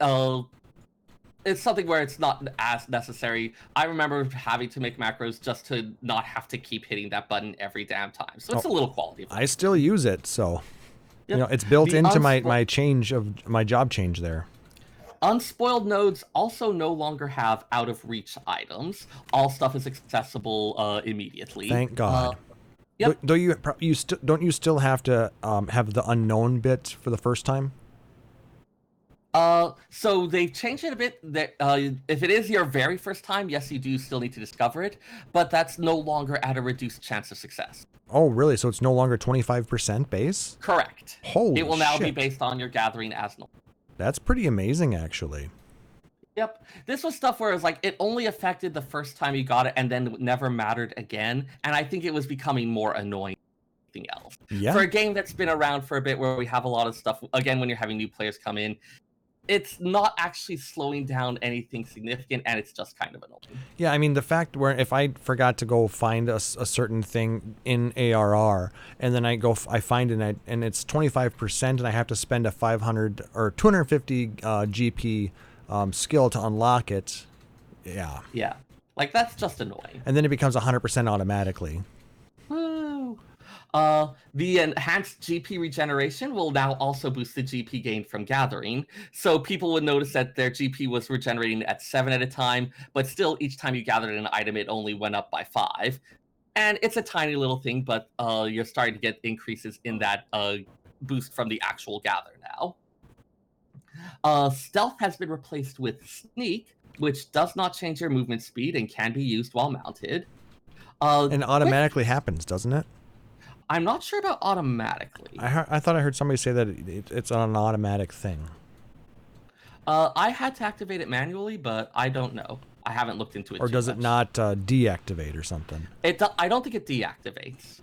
it's something where it's not as necessary. I remember having to make macros just to not have to keep hitting that button every damn time. So it's a little quality. I still use it, so yep. It's built into my change of my job change there. Unspoiled nodes also no longer have out of reach items. All stuff is accessible immediately. Thank God. Yep. Don't you still have to have the unknown bit for the first time? So they've changed it a bit. That if it is your very first time, yes, you do still need to discover it, but that's no longer at a reduced chance of success. Oh, really? So it's no longer 25% base? Correct. Holy It will now be shit. based on your gathering as normal. That's pretty amazing, actually. Yep. This was stuff where it was like, it only affected the first time you got it and then never mattered again. And I think it was becoming more annoying than anything else. Yeah. For a game that's been around for a bit where we have a lot of stuff, again, when you're having new players come in, it's not actually slowing down anything significant, and it's just kind of annoying. Yeah, I mean, the fact where if I forgot to go find a certain thing in ARR, and then I find it and it's 25%, and I have to spend a 500 or 250 GP skill to unlock it. Yeah. Yeah. Like, that's just annoying. And then it becomes 100% automatically. Woo! The enhanced GP regeneration will now also boost the GP gain from gathering. So people would notice that their GP was regenerating at 7 at a time, but still each time you gathered an item, it only went up by 5. And it's a tiny little thing, but you're starting to get increases in that boost from the actual gather now. Stealth has been replaced with Sneak, which does not change your movement speed and can be used while mounted. And automatically happens, doesn't it? I'm not sure about automatically. I thought I heard somebody say that it's an automatic thing. I had to activate it manually, but I don't know. I haven't looked into it. Or does it not deactivate or something? I don't think it deactivates.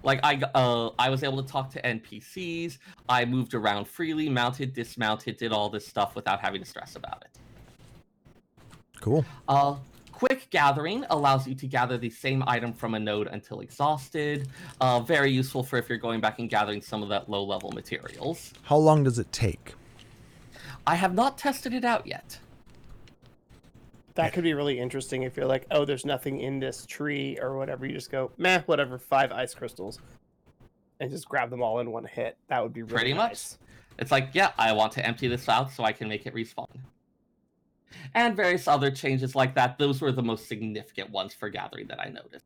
Like, I was able to talk to NPCs. I moved around freely, mounted, dismounted, did all this stuff without having to stress about it. Cool. Quick gathering allows you to gather the same item from a node until exhausted. Very useful for if you're going back and gathering some of that low-level materials. How long does it take? I have not tested it out yet. That could be really interesting if you're like, oh, there's nothing in this tree or whatever. You just go, meh, whatever, 5 ice crystals. And just grab them all in one hit. That would be really Pretty nice. much. It's like, yeah, I want to empty this out so I can make it respawn. And various other changes like that. Those were the most significant ones for gathering that I noticed.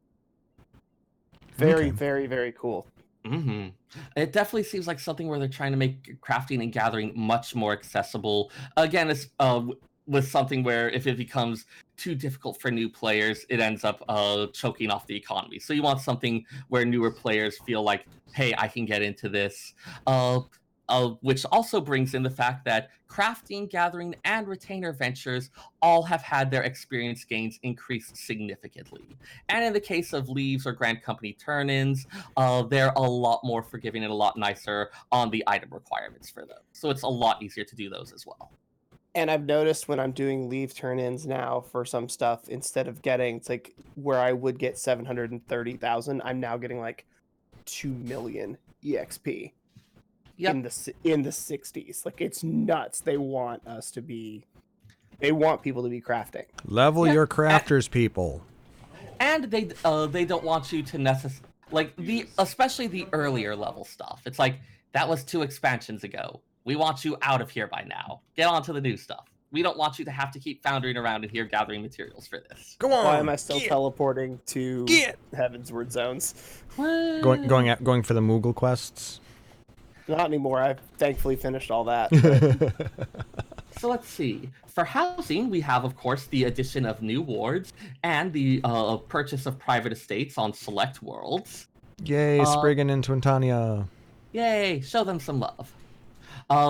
Very, Okay. very, very cool. Mm-hmm. It definitely seems like something where they're trying to make crafting and gathering much more accessible. Again, it's with something where if it becomes too difficult for new players, it ends up choking off the economy. So you want something where newer players feel like, hey, I can get into this. Which also brings in the fact that crafting, gathering, and retainer ventures all have had their experience gains increased significantly. And in the case of Leaves or Grand Company turn-ins, they're a lot more forgiving and a lot nicer on the item requirements for those. So it's a lot easier to do those as well. And I've noticed when I'm doing leave turn-ins now for some stuff, instead of getting, it's like where I would get 730,000, I'm now getting like 2 million EXP. Yep. In the 60s. Like, it's nuts. They want people to be crafting. Level your crafters, people. And they don't want you to Like especially the earlier level stuff. It's like that was 2 expansions ago. We want you out of here by now. Get on to the new stuff. We don't want you to have to keep foundering around in here gathering materials for this. Go on. Why am I still teleporting to Get. Heavensward zones? Going for the Moogle quests? Not anymore. I've thankfully finished all that. So let's see. For housing, we have, of course, the addition of new wards and the purchase of private estates on select worlds. Yay, Spriggan and Twintania. Yay, show them some love.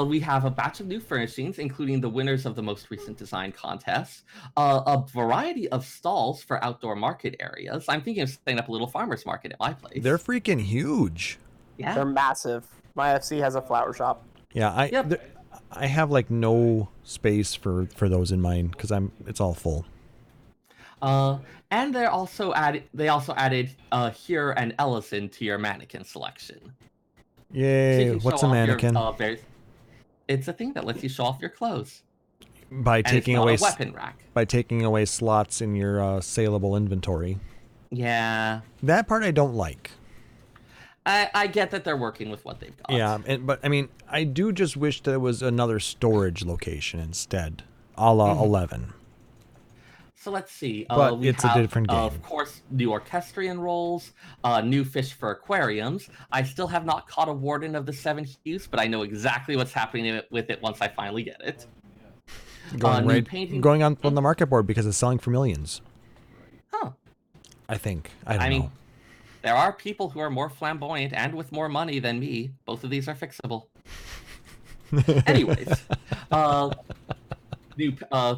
We have a batch of new furnishings, including the winners of the most recent design contest, a variety of stalls for outdoor market areas. I'm thinking of setting up a little farmer's market at my place. They're freaking huge. Yeah. They're massive. My FC has a flower shop. Yeah, I have like no space for those in mine because it's all full. And they also added Here and Ellison to your mannequin selection. Yay! So What's a mannequin? It's a thing that lets you show off your clothes. By And taking it's not away a weapon rack. by taking away slots in your saleable inventory. Yeah. That part I don't like. I get that they're working with what they've got. Yeah, but I mean, I do just wish there was another storage location instead, a la 11. So let's see. But We it's a have, different game. Of course, new orchestrion roles, new fish for aquariums. I still have not caught a Warden of the Seven Hues, but I know exactly what's happening with it once I finally get it. Going on the market board because it's selling for millions. Huh. I think. I don't know. There are people who are more flamboyant and with more money than me. Both of these are fixable. Anyways, new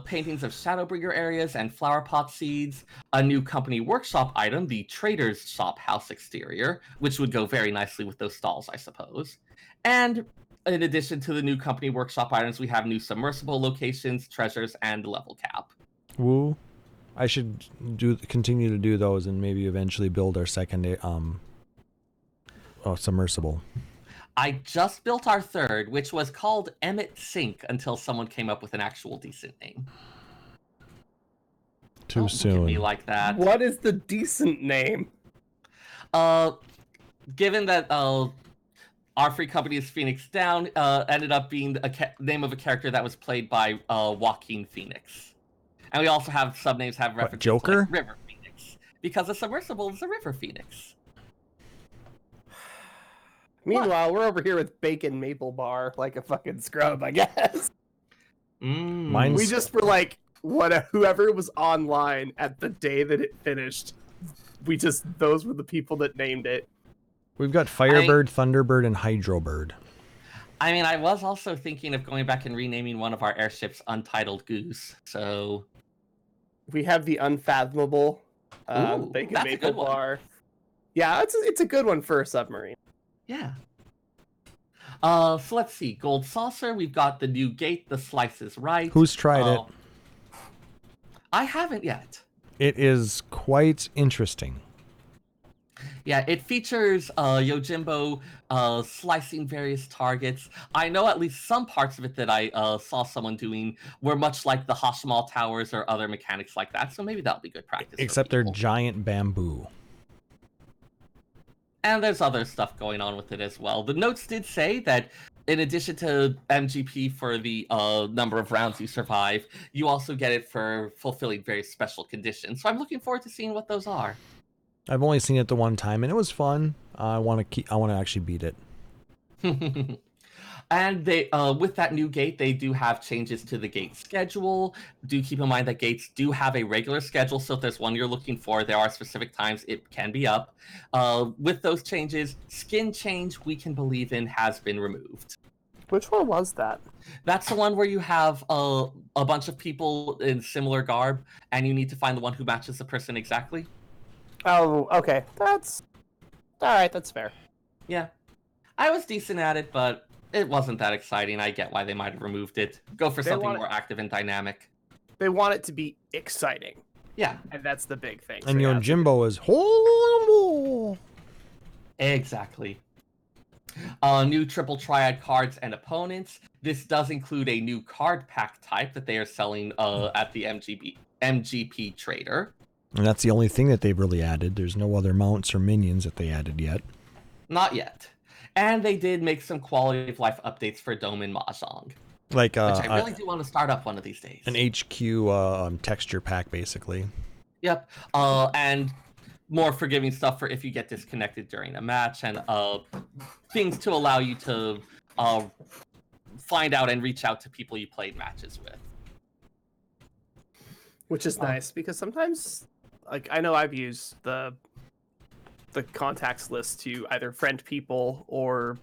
paintings of Shadowbringer areas and flower pot seeds, a new company workshop item, the Trader's Shop House exterior, which would go very nicely with those stalls, I suppose. And in addition to the new company workshop items, we have new submersible locations, treasures, and level cap. Woo. I should continue to do those and maybe eventually build our second submersible. I just built our third, which was called Emmett Sink until someone came up with an actual decent name. Too soon. Look at me like that. What is the decent name? Given that our free company is Phoenix Down, ended up being the name of a character that was played by Joaquin Phoenix. And we also have subnames have references Joker? to like River Phoenix. Because a submersible is a River Phoenix. Meanwhile, we're over here with Bacon Maple Bar, like a fucking scrub, I guess. Mine's... We just were like, whoever was online at the day that it finished, those were the people that named it. We've got Firebird, Thunderbird, and Hydrobird. I mean, I was also thinking of going back and renaming one of our airships Untitled Goose, so... We have the Unfathomable Ooh, Bacon that's a Maple good one. Bar. Yeah, it's a good one for a submarine. Yeah. So let's see. Gold Saucer, we've got the new gate, the Slices Right. Who's tried it? I haven't yet. It is quite interesting. Yeah, it features Yojimbo slicing various targets. I know at least some parts of it that I saw someone doing were much like the Hashmal Towers or other mechanics like that, so maybe that'll be good practice. Except they're giant bamboo. And there's other stuff going on with it as well. The notes did say that in addition to MGP for the number of rounds you survive, you also get it for fulfilling very special conditions. So I'm looking forward to seeing what those are. I've only seen it the one time, and it was fun. I want to actually beat it. And they, with that new gate, they do have changes to the gate schedule. Do keep in mind that gates do have a regular schedule, so if there's one you're looking for, there are specific times it can be up. With those changes, skin change we can believe in has been removed. Which one was that? That's the one where you have a bunch of people in similar garb, and you need to find the one who matches the person exactly. Oh, okay. That's... Alright, that's fair. Yeah. I was decent at it, but it wasn't that exciting. I get why they might have removed it. Go for something more active and dynamic. They want it to be exciting. Yeah. And that's the big thing. And Yojimbo is horrible. Exactly. New triple triad cards and opponents. This does include a new card pack type that they are selling at the MGP Trader. And that's the only thing that they've really added. There's no other mounts or minions that they added yet. Not yet. And they did make some quality of life updates for Dome and Mahjong. Like which I really do want to start up one of these days. An HQ texture pack, basically. Yep. And more forgiving stuff for if you get disconnected during a match, and things to allow you to find out and reach out to people you played matches with. Which is nice, because sometimes, like, I know I've used the contacts list to either friend people or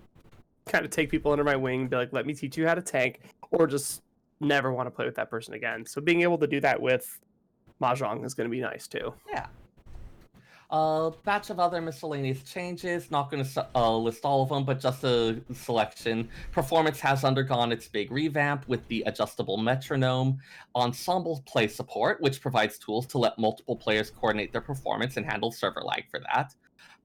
kind of take people under my wing, be like, let me teach you how to tank, or just never want to play with that person again. So being able to do that with Mahjong is going to be nice too. Yeah. Batch of other miscellaneous changes. Not going to list all of them, but just a selection. Performance has undergone its big revamp with the adjustable metronome. Ensemble play support, which provides tools to let multiple players coordinate their performance and handle server lag for that.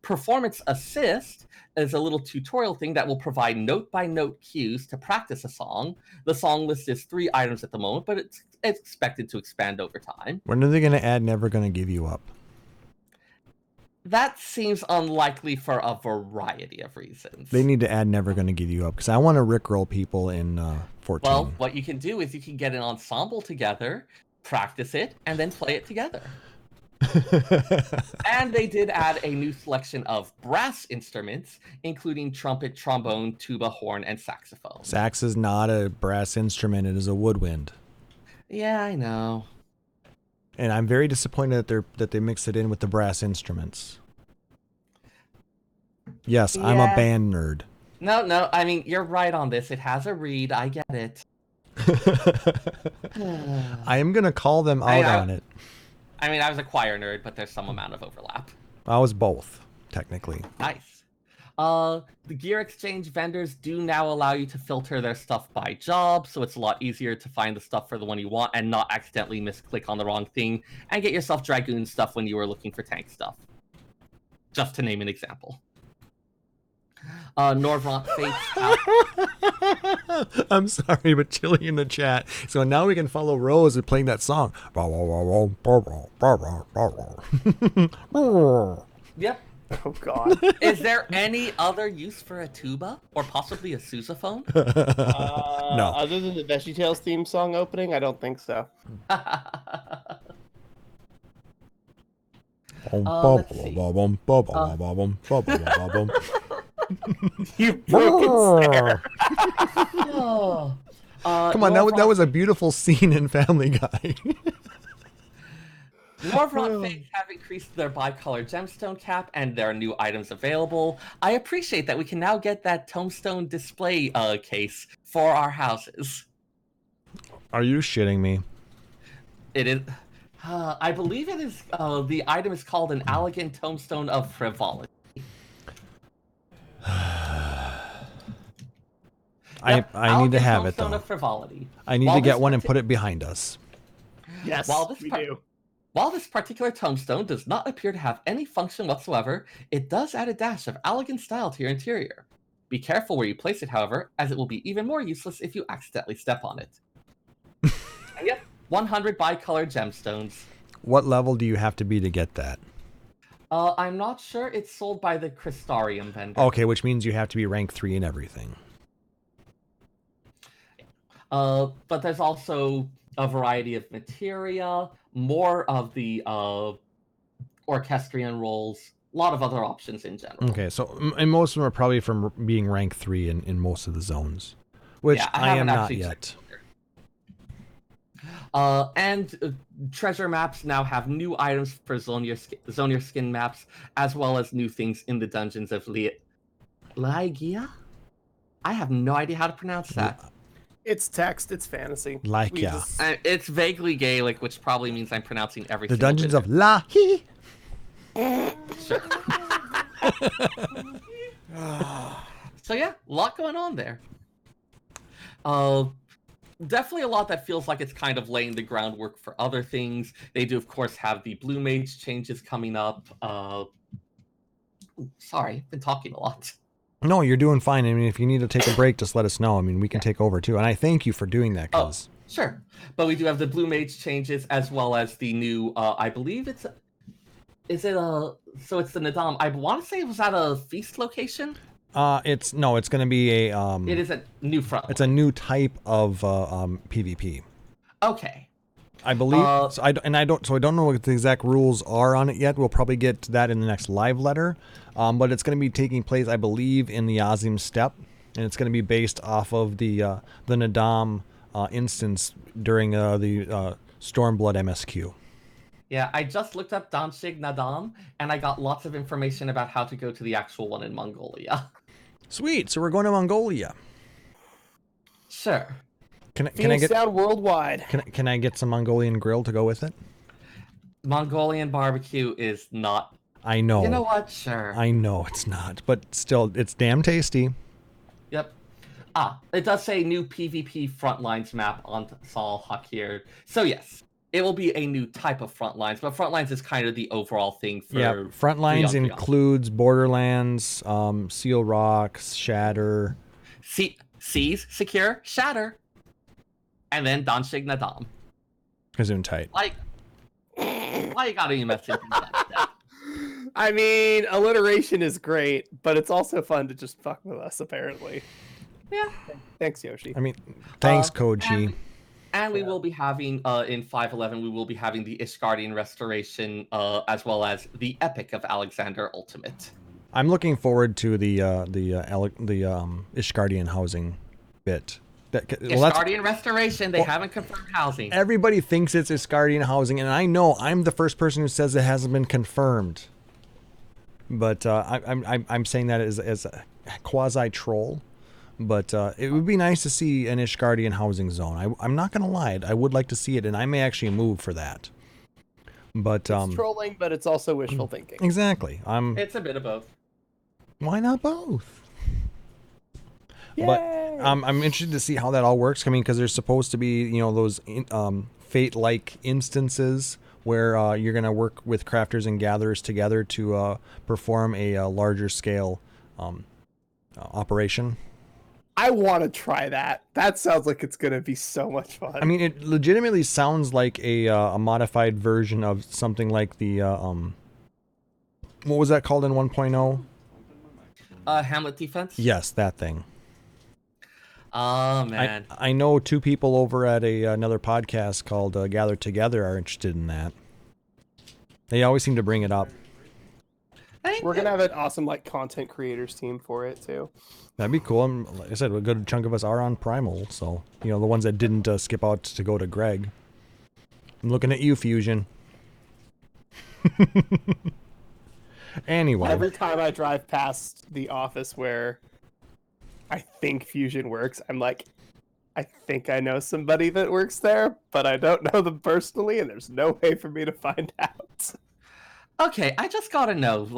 Performance Assist is a little tutorial thing that will provide note-by-note cues to practice a song. The song list is 3 items at the moment, but it's expected to expand over time. When are they going to add Never Gonna Give You Up? That seems unlikely for a variety of reasons. They need to add Never Gonna Give You Up, because I want to rickroll people in 14. Well, what you can do is you can get an ensemble together, practice it, and then play it together. And they did add a new selection of brass instruments, including trumpet, trombone, tuba, horn, and saxophone. Sax is not a brass instrument, it is a woodwind. Yeah, I know. And I'm very disappointed that they mixed it in with the brass instruments. Yes, Yeah. I'm a band nerd. No, I mean, you're right on this. It has a reed, I get it. I am going to call them out on it. I mean, I was a choir nerd, but there's some amount of overlap. I was both, technically. Nice. The gear exchange vendors do now allow you to filter their stuff by job, so it's a lot easier to find the stuff for the one you want and not accidentally misclick on the wrong thing and get yourself Dragoon stuff when you were looking for tank stuff. Just to name an example. Norvrant Fates. I'm sorry, but Chili in the chat. So now we can follow Rose with playing that song. Yep. Oh god. Is there any other use for a tuba or possibly a sousaphone? No. Other than the VeggieTales theme song opening, I don't think so. Let's see. You broke it, Seyrr. Come on, that was a beautiful scene in Family Guy. Lorebrarian Fates have increased their bicolor gemstone cap and there are new items available. I appreciate that we can now get that tombstone display case for our houses. Are you shitting me? It is. I believe it is. The item is called an elegant tombstone of frivolity. I need to have it Tombstone though. of frivolity. I need to get one and put it behind us. Yes, we do. While this particular tombstone does not appear to have any function whatsoever, it does add a dash of elegant style to your interior. Be careful where you place it, however, as it will be even more useless if you accidentally step on it. And yep, 100 bicolored gemstones. What level do you have to be to get that? I'm not sure. It's sold by the Crystarium vendor. Okay, which means you have to be rank 3 in everything. But there's also a variety of materia, more of the orchestrion rolls, a lot of other options in general. Okay, so and most of them are probably from being rank 3 in most of the zones, which Yeah, I am haven't not actually yet. And treasure maps now have new items for Zone Your Skin maps, as well as new things in the dungeons of Lygia? I have no idea how to pronounce that. It's text, it's fantasy. Like, We yeah. just- It's vaguely Gaelic, which probably means I'm pronouncing everything. The dungeons of Lahi. Sure. So yeah, a lot going on there. Definitely a lot that feels like it's kind of laying the groundwork for other things. They do, of course, have the Blue Mage changes coming up. Sorry, I've been talking a lot. No, you're doing fine. I mean, if you need to take a break, just let us know. I mean, we can take over too. And I thank you for doing that, cuz. Sure. But we do have the Blue Mage changes as well as the new, I believe it's Is it a? So it's the Nadam. I want to say it was at a feast location. It's going to be a It is a new front. It's a new type of PvP. Okay. I believe. So I don't know what the exact rules are on it yet. We'll probably get to that in the next live letter. But it's going to be taking place, I believe, in the Azim Steppe, and it's going to be based off of the Nadam instance during the Stormblood MSQ. Yeah, I just looked up Danzig Nadam, and I got lots of information about how to go to the actual one in Mongolia. Sweet. So we're going to Mongolia. Sure. Can I get down worldwide? Can I get some Mongolian grill to go with it? Mongolian barbecue is not. I know. You know what? Sure. I know it's not, but still, it's damn tasty. Yep. It does say new PvP frontlines map on Sol Hakir. So yes, it will be a new type of frontlines, but frontlines is kind of the overall thing for. Yeah, frontlines includes Borderlands, Seal Rocks, Shatter. Seize, Secure, Shatter, and then Danzig Nadam. Gesundheit. Like, why you gotta mess with that? I mean, alliteration is great, but it's also fun to just fuck with us, apparently. Yeah. Thanks, Yoshi. I mean, thanks, Koji. And we will be having, in 5.11, we will be having the Ishgardian Restoration, as well as the Epic of Alexander Ultimate. I'm looking forward to the Ishgardian housing bit. Ishgardian Restoration, they haven't confirmed housing. Everybody thinks it's Ishgardian housing, and I know I'm the first person who says it hasn't been confirmed. But I'm saying that as a quasi troll. But it would be nice to see an Ishgardian housing zone. I'm not gonna lie, I would like to see it, and I may actually move for that. But it's trolling, but it's also wishful thinking. Exactly. It's a bit of both. Why not both? Yay! But I'm interested to see how that all works. I mean, because there's supposed to be, those fate-like instances where you're gonna work with crafters and gatherers together to perform a larger scale operation. I want to try that. That sounds like it's going to be so much fun. I mean, it legitimately sounds like a modified version of something like the what was that called in 1.0? Hamlet Defense? Yes, that thing. Oh, man. I know two people over at another podcast called Gather Together are interested in that. They always seem to bring it up. We're going to have an awesome content creators team for it, too. That'd be cool. Like I said, a good chunk of us are on Primal, so, the ones that didn't skip out to go to Greg. I'm looking at you, Fusion. Anyway. Every time I drive past the office where I think Fusion works, I'm like, I think I know somebody that works there, but I don't know them personally, and there's no way for me to find out. Okay, I just gotta know,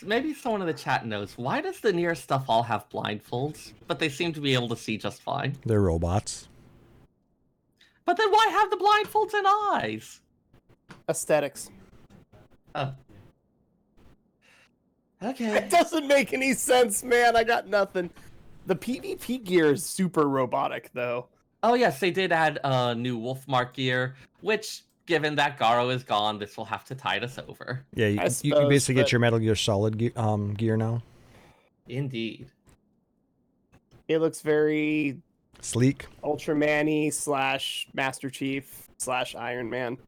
maybe someone in the chat knows, why does the near stuff all have blindfolds, but they seem to be able to see just fine? They're robots. But then why have the blindfolds and eyes? Aesthetics. Oh. Okay. It doesn't make any sense, man. I got nothing. The PvP gear is super robotic, though. Oh, yes, they did add new Wolfmark gear, which, given that Garo is gone, this will have to tide us over. Yeah, you can basically get your Metal Gear Solid gear now. Indeed. It looks very sleek. Ultraman-y / Master Chief / Iron Man.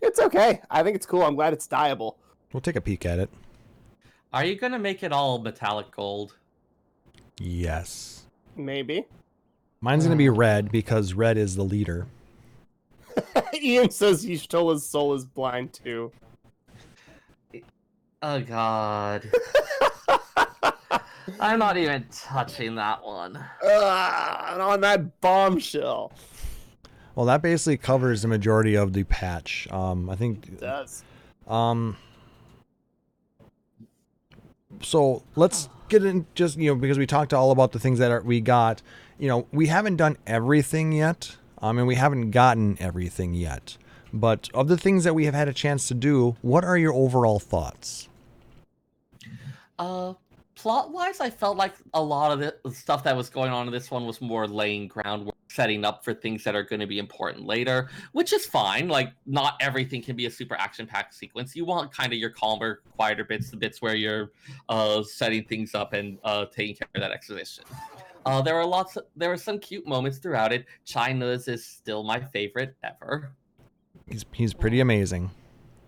It's okay. I think it's cool. I'm glad it's dyeable. We'll take a peek at it. Are you gonna make it all metallic gold? Yes. Maybe. Mine's gonna be red because red is the leader. Ian says Y'shtola's soul is blind too. Oh god. I'm not even touching that one. And on that bombshell. Well, that basically covers the majority of the patch. I think it does. So let's get in just, because we talked all about the things that we got. We haven't done everything yet. And we haven't gotten everything yet. But of the things that we have had a chance to do, what are your overall thoughts? Plot-wise, I felt like a lot of the stuff that was going on in this one was more laying groundwork setting up for things that are going to be important later, which is fine. Like, not everything can be a super action-packed sequence. You want kind of your calmer, quieter bits, the bits where you're setting things up and taking care of that exposition. There were some cute moments throughout it. China's is still my favorite ever. He's pretty amazing.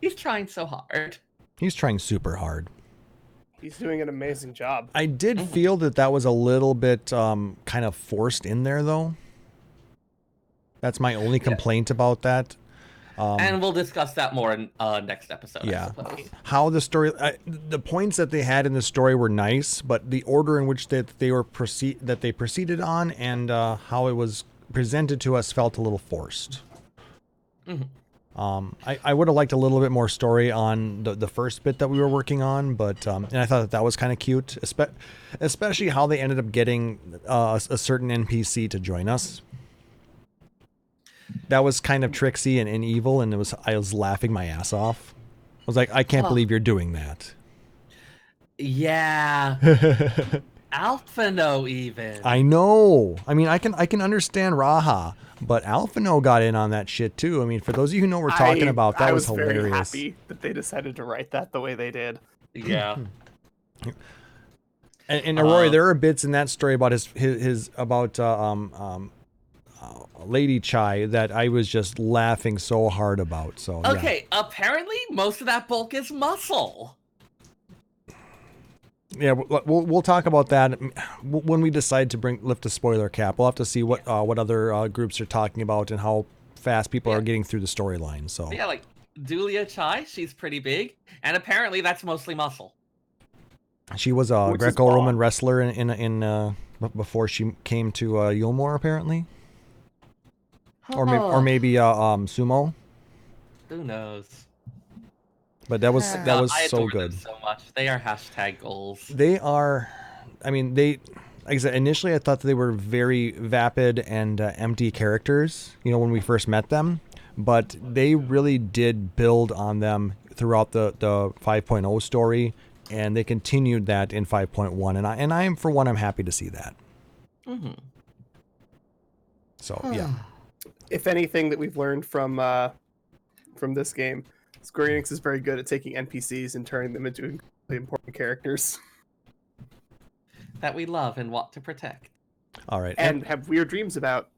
He's trying so hard. He's trying super hard. He's doing an amazing job. I did feel that was a little bit kind of forced in there, though. That's my only complaint about that. And we'll discuss that more in next episode. Yeah, how the story, the points that they had in the story were nice, but the order in which they proceeded on and how it was presented to us felt a little forced. I would have liked a little bit more story on the first bit that we were working on, but and I thought that was kind of cute, especially how they ended up getting a certain NPC to join us. That was kind of tricksy and evil, and I was laughing my ass off. I was like, I can't believe you're doing that. Yeah. Alphino even. I know. I mean, I can understand Raha, but Alphino got in on that shit too. I mean, for those of you who know what we're talking about, that was hilarious. Very happy that they decided to write that the way they did. Yeah. And Rory, there are bits in that story about his about Lady Chai that I was just laughing so hard about. So okay, apparently most of that bulk is muscle. Yeah, we'll talk about that when we decide to lift a spoiler cap. We'll have to see what other groups are talking about and how fast people are getting through the storyline. So yeah, like Dulia Chai, she's pretty big, and apparently that's mostly muscle. She was a Greco-Roman wrestler in before she came to Yulmore, apparently. Or maybe sumo. Who knows? But that was I so adore good. them so much. They are hashtag goals. They are. I mean, like I said, initially I thought that they were very vapid and empty characters. You know, when we first met them, but they really did build on them throughout the 5.0 story, and they continued that in 5.1. And I am, for one, I'm happy to see that. So yeah. If anything that we've learned from this game, Square Enix is very good at taking NPCs and turning them into incredibly important characters that we love and want to protect. All right, and have weird dreams about. ...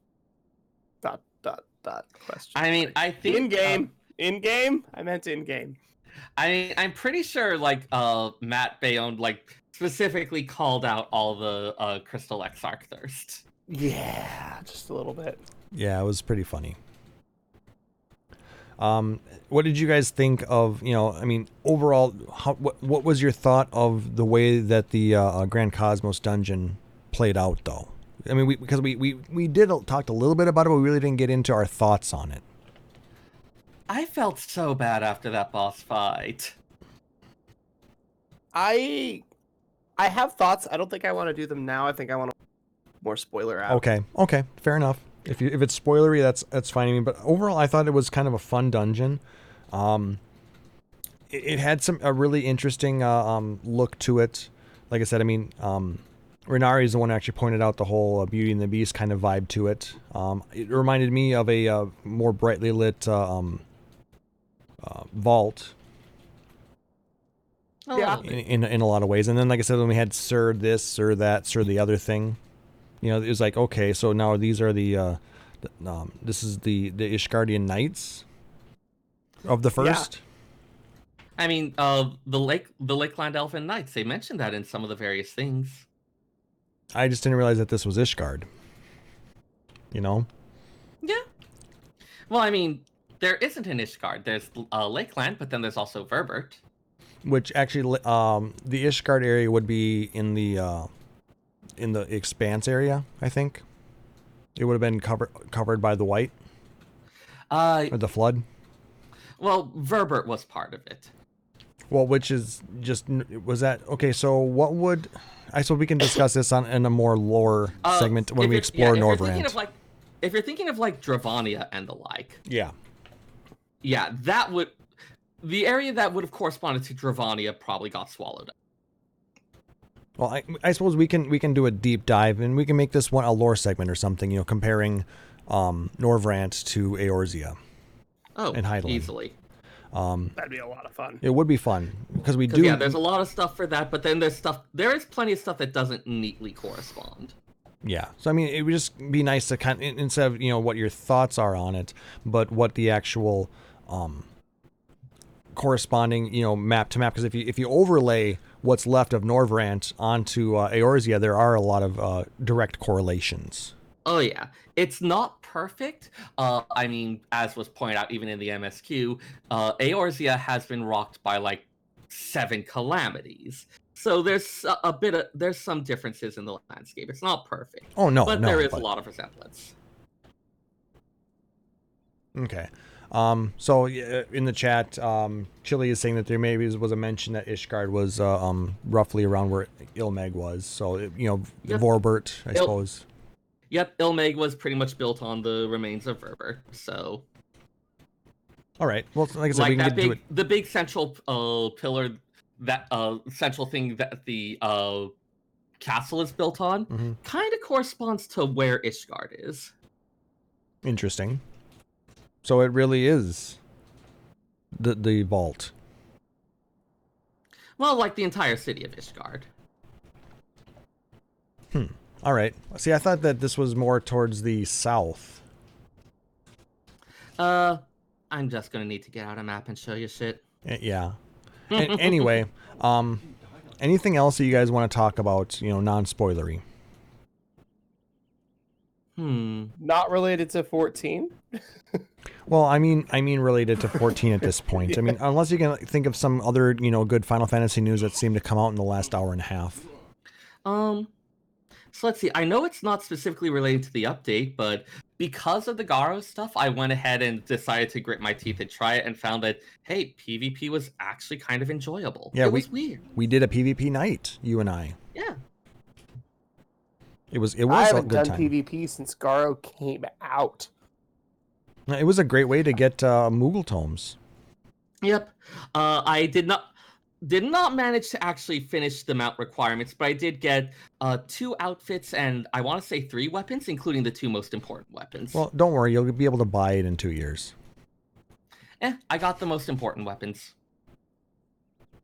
Question. I mean, I think in game. I meant in game. I'm pretty sure Matt Bayonne specifically called out all the Crystal Exarch thirst. Yeah, just a little bit. Yeah, it was pretty funny. What did you guys think of, I mean, overall, what was your thought of the way that the Grand Cosmos dungeon played out, though? I mean, because we did talked a little bit about it, but we really didn't get into our thoughts on it. I felt so bad after that boss fight. I have thoughts. I don't think I want to do them now. I think I want to more spoiler out. Okay, fair enough. If it's spoilery, that's fine. I mean, but overall, I thought it was kind of a fun dungeon. It had a really interesting look to it. Like I said, I mean, Renari is the one who actually pointed out the whole Beauty and the Beast kind of vibe to it. It reminded me of a more brightly lit vault. Yeah. In a lot of ways. And then, like I said, when we had Seyrr this, Seyrr that, Seyrr the other thing, it was like, okay, so now these are this is the Ishgardian Knights of the first. Yeah. I mean, the Lakeland Elfin Knights, they mentioned that in some of the various things. I just didn't realize that this was Ishgard. Yeah. Well, I mean, there isn't an Ishgard. There's Lakeland, but then there's also Verbert. Which actually, the Ishgard area would be in the Expanse area, I think. It would have been covered by the White. Or the Flood. Well, Verbert was part of it. Well, which is just, was that, okay, so what would, I suppose we can discuss this in a more lore segment when we explore Norvrant. If you're thinking of Dravania and the like. Yeah. Yeah, that would, the area that would have corresponded to Dravania probably got swallowed up. Well, I suppose we can do a deep dive, and we can make this one a lore segment or something, you know, comparing Norvrant to Eorzea. Oh, and Hydaelyn. easily. That'd be a lot of fun. It would be fun because we do. Yeah, there's a lot of stuff for that, but then there is plenty of stuff that doesn't neatly correspond. Yeah, so I mean, it would just be nice to kind of, instead of, you know, what your thoughts are on it, but what the actual corresponding, you know, map to map. Because if you overlay what's left of Norvrant onto Eorzea, there are a lot of direct correlations. Oh yeah, it's not perfect. I mean, as was pointed out even in the MSQ, Eorzea has been rocked by like 7 calamities. So there's some differences in the landscape. It's not perfect. Oh no, but there is a lot of resemblance. Okay. So in the chat, Chili is saying that there maybe was a mention that Ishgard was roughly around where Ilmeg was. So you know, Yep. Vorbert, I suppose. Yep, Ilmeg was pretty much built on the remains of Verber. So. All right. Well, like I said, we can get to it. The big central pillar, that central thing that the castle is built on, kind of corresponds to where Ishgard is. Interesting. So it really is the vault. Well, like the entire city of Ishgard. All right. See, I thought that this was more towards the south. I'm just gonna need to get out a map and show you shit. Yeah. Anyway, anything else that you guys want to talk about, you know, non-spoilery? Not related to 14. Well, I mean related to 14 at this point. I mean, unless you can think of some other, you know, good Final Fantasy news that seemed to come out in the last hour and a half. So let's see. I know it's not specifically related to the update, but because of the Garo stuff, I went ahead and decided to grit my teeth and try it, and found that, hey, PvP was actually kind of enjoyable. Yeah, it was weird. We did a PvP night, you and I. Yeah. It was I a haven't good done time. PvP since Garo came out. It was a great way to get Moogle tomes. Yep. I did not manage to actually finish the mount requirements, but I did get 2 outfits and I want to say 3 weapons, including the 2 most important weapons. Well, don't worry, you'll be able to buy it in 2 years. I got the most important weapons.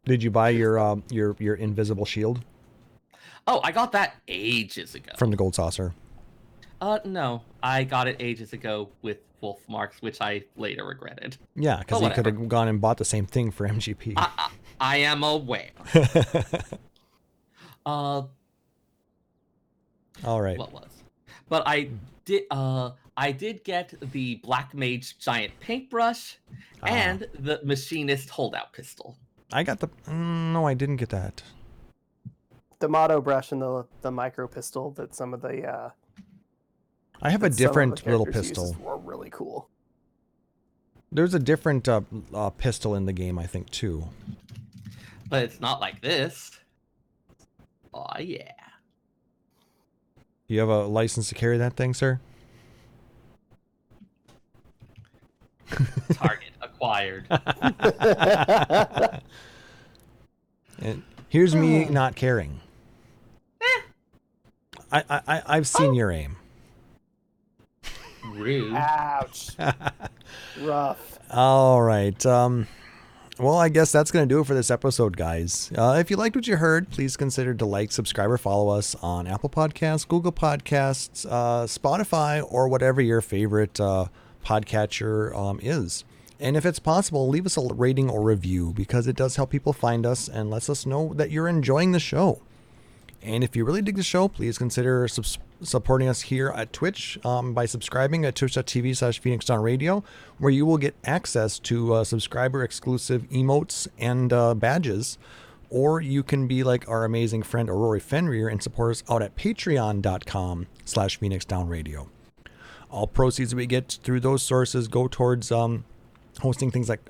Did you buy your invisible shield Oh, I got that ages ago. from the Gold Saucer? No, I got it ages ago with wolf marks, which I later regretted. Yeah, because But you could have gone and bought the same thing for MGP. I am aware. All right. What was? But I did get the Black Mage giant paintbrush and the machinist holdout pistol. I got the... no, I didn't get that. The motto brush and the micro pistol that some of the I have a that some of the different little characters pistol. uses were really cool. There's a different pistol in the game, I think, too. But it's not like this. Oh yeah. You have a license to carry that thing, sir? Target acquired. And here's me not caring. I've seen your aim. Rude. Ouch. Rough. All right. Well, I guess that's going to do it for this episode, guys. If you liked what you heard, please consider to like, subscribe, or follow us on Apple Podcasts, Google Podcasts, Spotify, or whatever your favorite podcatcher is. And if it's possible, leave us a rating or review, because it does help people find us and lets us know that you're enjoying the show. And if you really dig the show, please consider supporting us here at Twitch by subscribing at twitch.tv/PhoenixDownRadio, where you will get access to subscriber-exclusive emotes and badges. Or you can be like our amazing friend Aurora Fenrir and support us out at patreon.com/PhoenixDownRadio. All proceeds we get through those sources go towards hosting things like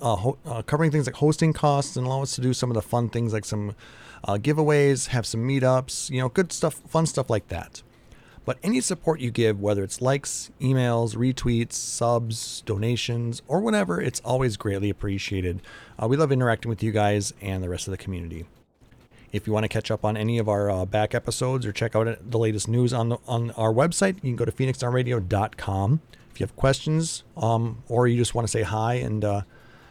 covering things like hosting costs, and allow us to do some of the fun things like some giveaways, have some meetups, you know, good stuff, fun stuff like that. But any support you give, whether it's likes, emails, retweets, subs, donations, or whatever, it's always greatly appreciated. We love interacting with you guys and the rest of the community. If you want to catch up on any of our back episodes or check out the latest news on our website, you can go to phoenixdownradio.com. If you have questions or you just want to say hi and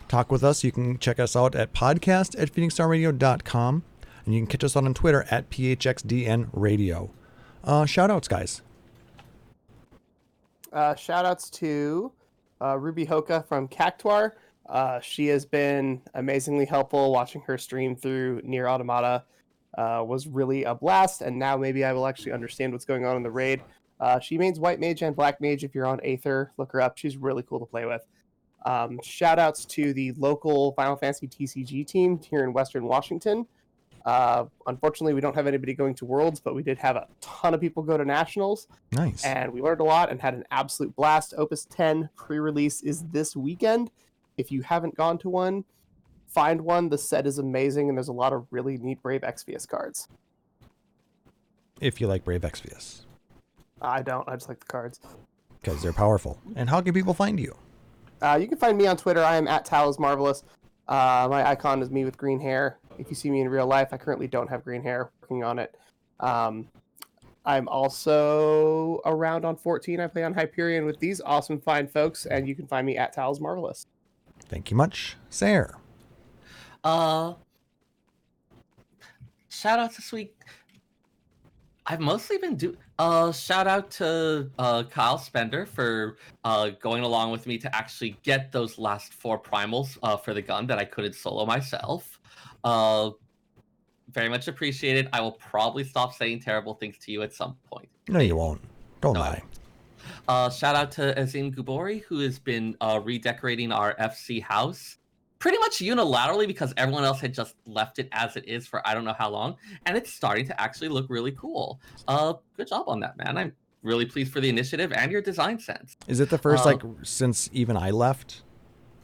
talk with us, you can check us out at podcast@phoenixdownradio.com. And you can catch us on Twitter at PHXDNRadio. Shoutouts, guys. Shoutouts to Ruby Hoka from Cactuar. She has been amazingly helpful. Watching her stream through Nier Automata was really a blast, and now maybe I will actually understand what's going on in the raid. She mains White Mage and Black Mage. If you're on Aether, look her up. She's really cool to play with. Shoutouts to the local Final Fantasy TCG team here in Western Washington. Unfortunately, we don't have anybody going to Worlds, but we did have a ton of people go to Nationals. Nice. And we learned a lot and had an absolute blast. Opus 10 pre-release is this weekend. If you haven't gone to one, find one. The set is amazing, and there's a lot of really neat Brave Exvius cards. If you like Brave Exvius. I don't. I just like the cards. Because they're powerful. And how can people find you? You can find me on Twitter. I am at Taliz Marvelous. My icon is me with green hair. If you see me in real life, I currently don't have green hair. Working on it. I'm also around on 14. I play on Hyperion with these awesome fine folks, and you can find me at Taliz Marvelous. Thank you much. Seyrr. Shout out this week. I've mostly been shout out to Kyle Spender for going along with me to actually get those last 4 primals for the gun that I couldn't solo myself. Very much appreciated. I will probably stop saying terrible things to you at some point. No, you won't. Don't lie. Shout out to Azim Gubori, who has been redecorating our FC house pretty much unilaterally because everyone else had just left it as it is for I don't know how long, and it's starting to actually look really cool. Good job on that, man. I'm really pleased for the initiative and your design sense. Is it the first since even I left?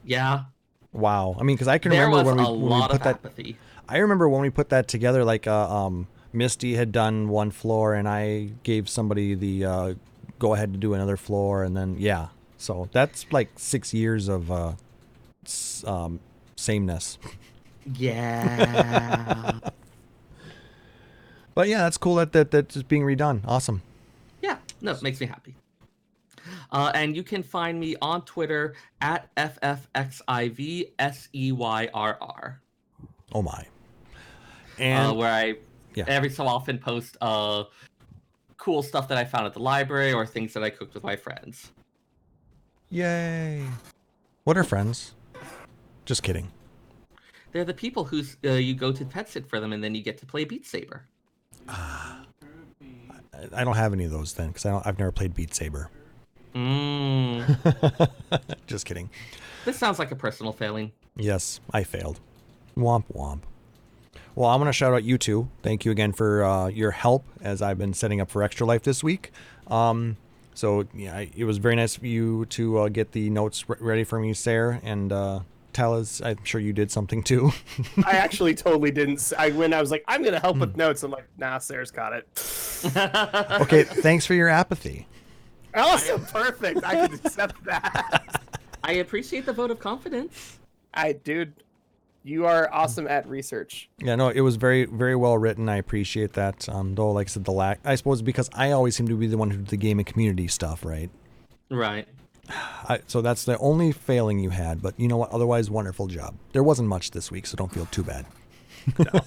Yeah. Wow. I mean, because I can remember when we put that. Apathy. I remember when we put that together. Like, Misty had done one floor, and I gave somebody the go ahead to do another floor, and then so that's like 6 years of sameness. Yeah. But yeah, that's cool that it's being redone. Awesome. Yeah, no, it makes me happy. And you can find me on Twitter at FFXIVSEYRR. Oh my. And where I every so often post cool stuff that I found at the library or things that I cooked with my friends. Yay. What are friends? Just kidding. They're the people who's you go to pet sit for them and then you get to play Beat Saber. I don't have any of those then because I've never played Beat Saber. Just kidding. This sounds like a personal failing. Yes, I failed. Womp womp. Well, I'm going to shout out you two. Thank you again for your help as I've been setting up for Extra Life this week. So yeah, it was very nice of you to get the notes ready for me, Seyrr, and Taliz. I'm sure you did something too. I actually totally didn't. I was like, I'm going to help with notes. I'm like, nah, Seyrr's got it. Okay, thanks for your apathy. Awesome, perfect. I can accept that. I appreciate the vote of confidence. Dude, you are awesome at research. Yeah, no, it was very, very well written. I appreciate that. Though, like I said, I suppose because I always seem to be the one who did the game and community stuff, right? Right. So that's the only failing you had. But you know what? Otherwise, wonderful job. There wasn't much this week, so don't feel too bad. No.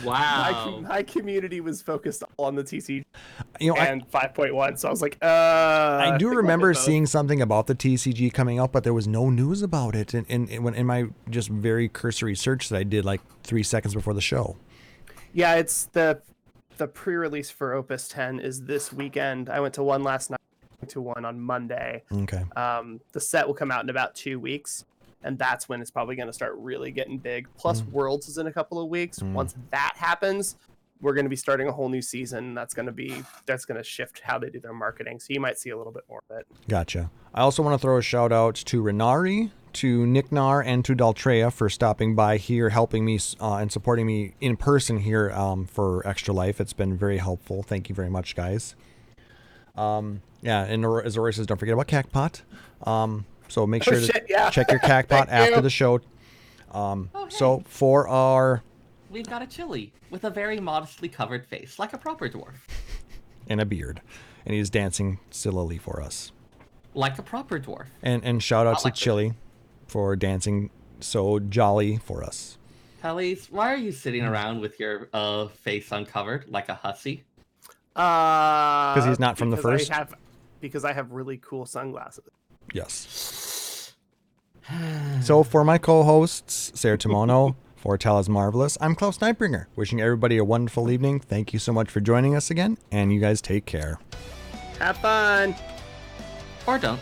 Wow. My community was focused on the TCG and 5.1, so I was like, I do remember seeing something about the TCG coming out, but there was no news about it. And when in my just very cursory search that I did like 3 seconds before the show. Yeah, it's the pre-release for Opus 10 is this weekend. I went to one last night, to one on Monday. Okay. The set will come out in about 2 weeks. And that's when it's probably going to start really getting big. Plus, Worlds is in a couple of weeks. Once that happens, we're going to be starting a whole new season. That's going to shift how they do their marketing. So you might see a little bit more of it. Gotcha. I also want to throw a shout out to Renari, to Nicknar, and to Daltrea for stopping by here, helping me and supporting me in person here for Extra Life. It's been very helpful. Thank you very much, guys. And as Rory says, don't forget about Cactpot. So make sure to check your Cactpot after the show. So for our we've got a chili with a very modestly covered face, like a proper dwarf. And a beard. And he's dancing sillily for us. Like a proper dwarf. And shout outs like to Chili for dancing so jolly for us. Taliz, why are you sitting around with your face uncovered like a hussy? Because he's not from the first? Because I have really cool sunglasses. Yes. So for my co-hosts, Seyrr Timono, for Taliz Marvelous, I'm Klauss Nightbringer. Wishing everybody a wonderful evening. Thank you so much for joining us again, and you guys take care. Have fun! Or don't.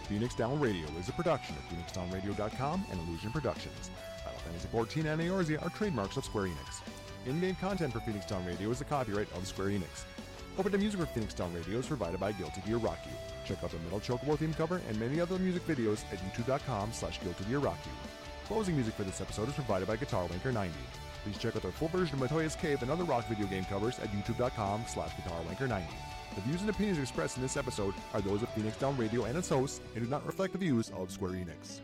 Phoenix Down Radio is a production of PhoenixDownRadio.com and Illusion Productions. Final Fantasy XIV and Eorzea are trademarks of Square Enix. In-game content for Phoenix Down Radio is the copyright of Square Enix. Opening music for Phoenix Down Radio is provided by Guilty Gear Rock You. Check out the Metal Chocobo theme cover and many other music videos at youtube.com/Guilty Gear Rock You. Closing music for this episode is provided by Guitar Wanker 90. Please check out their full version of Matoya's Cave and other rock video game covers at youtube.com/Guitar Wanker 90. The views and opinions expressed in this episode are those of Phoenix Down Radio and its hosts and do not reflect the views of Square Enix.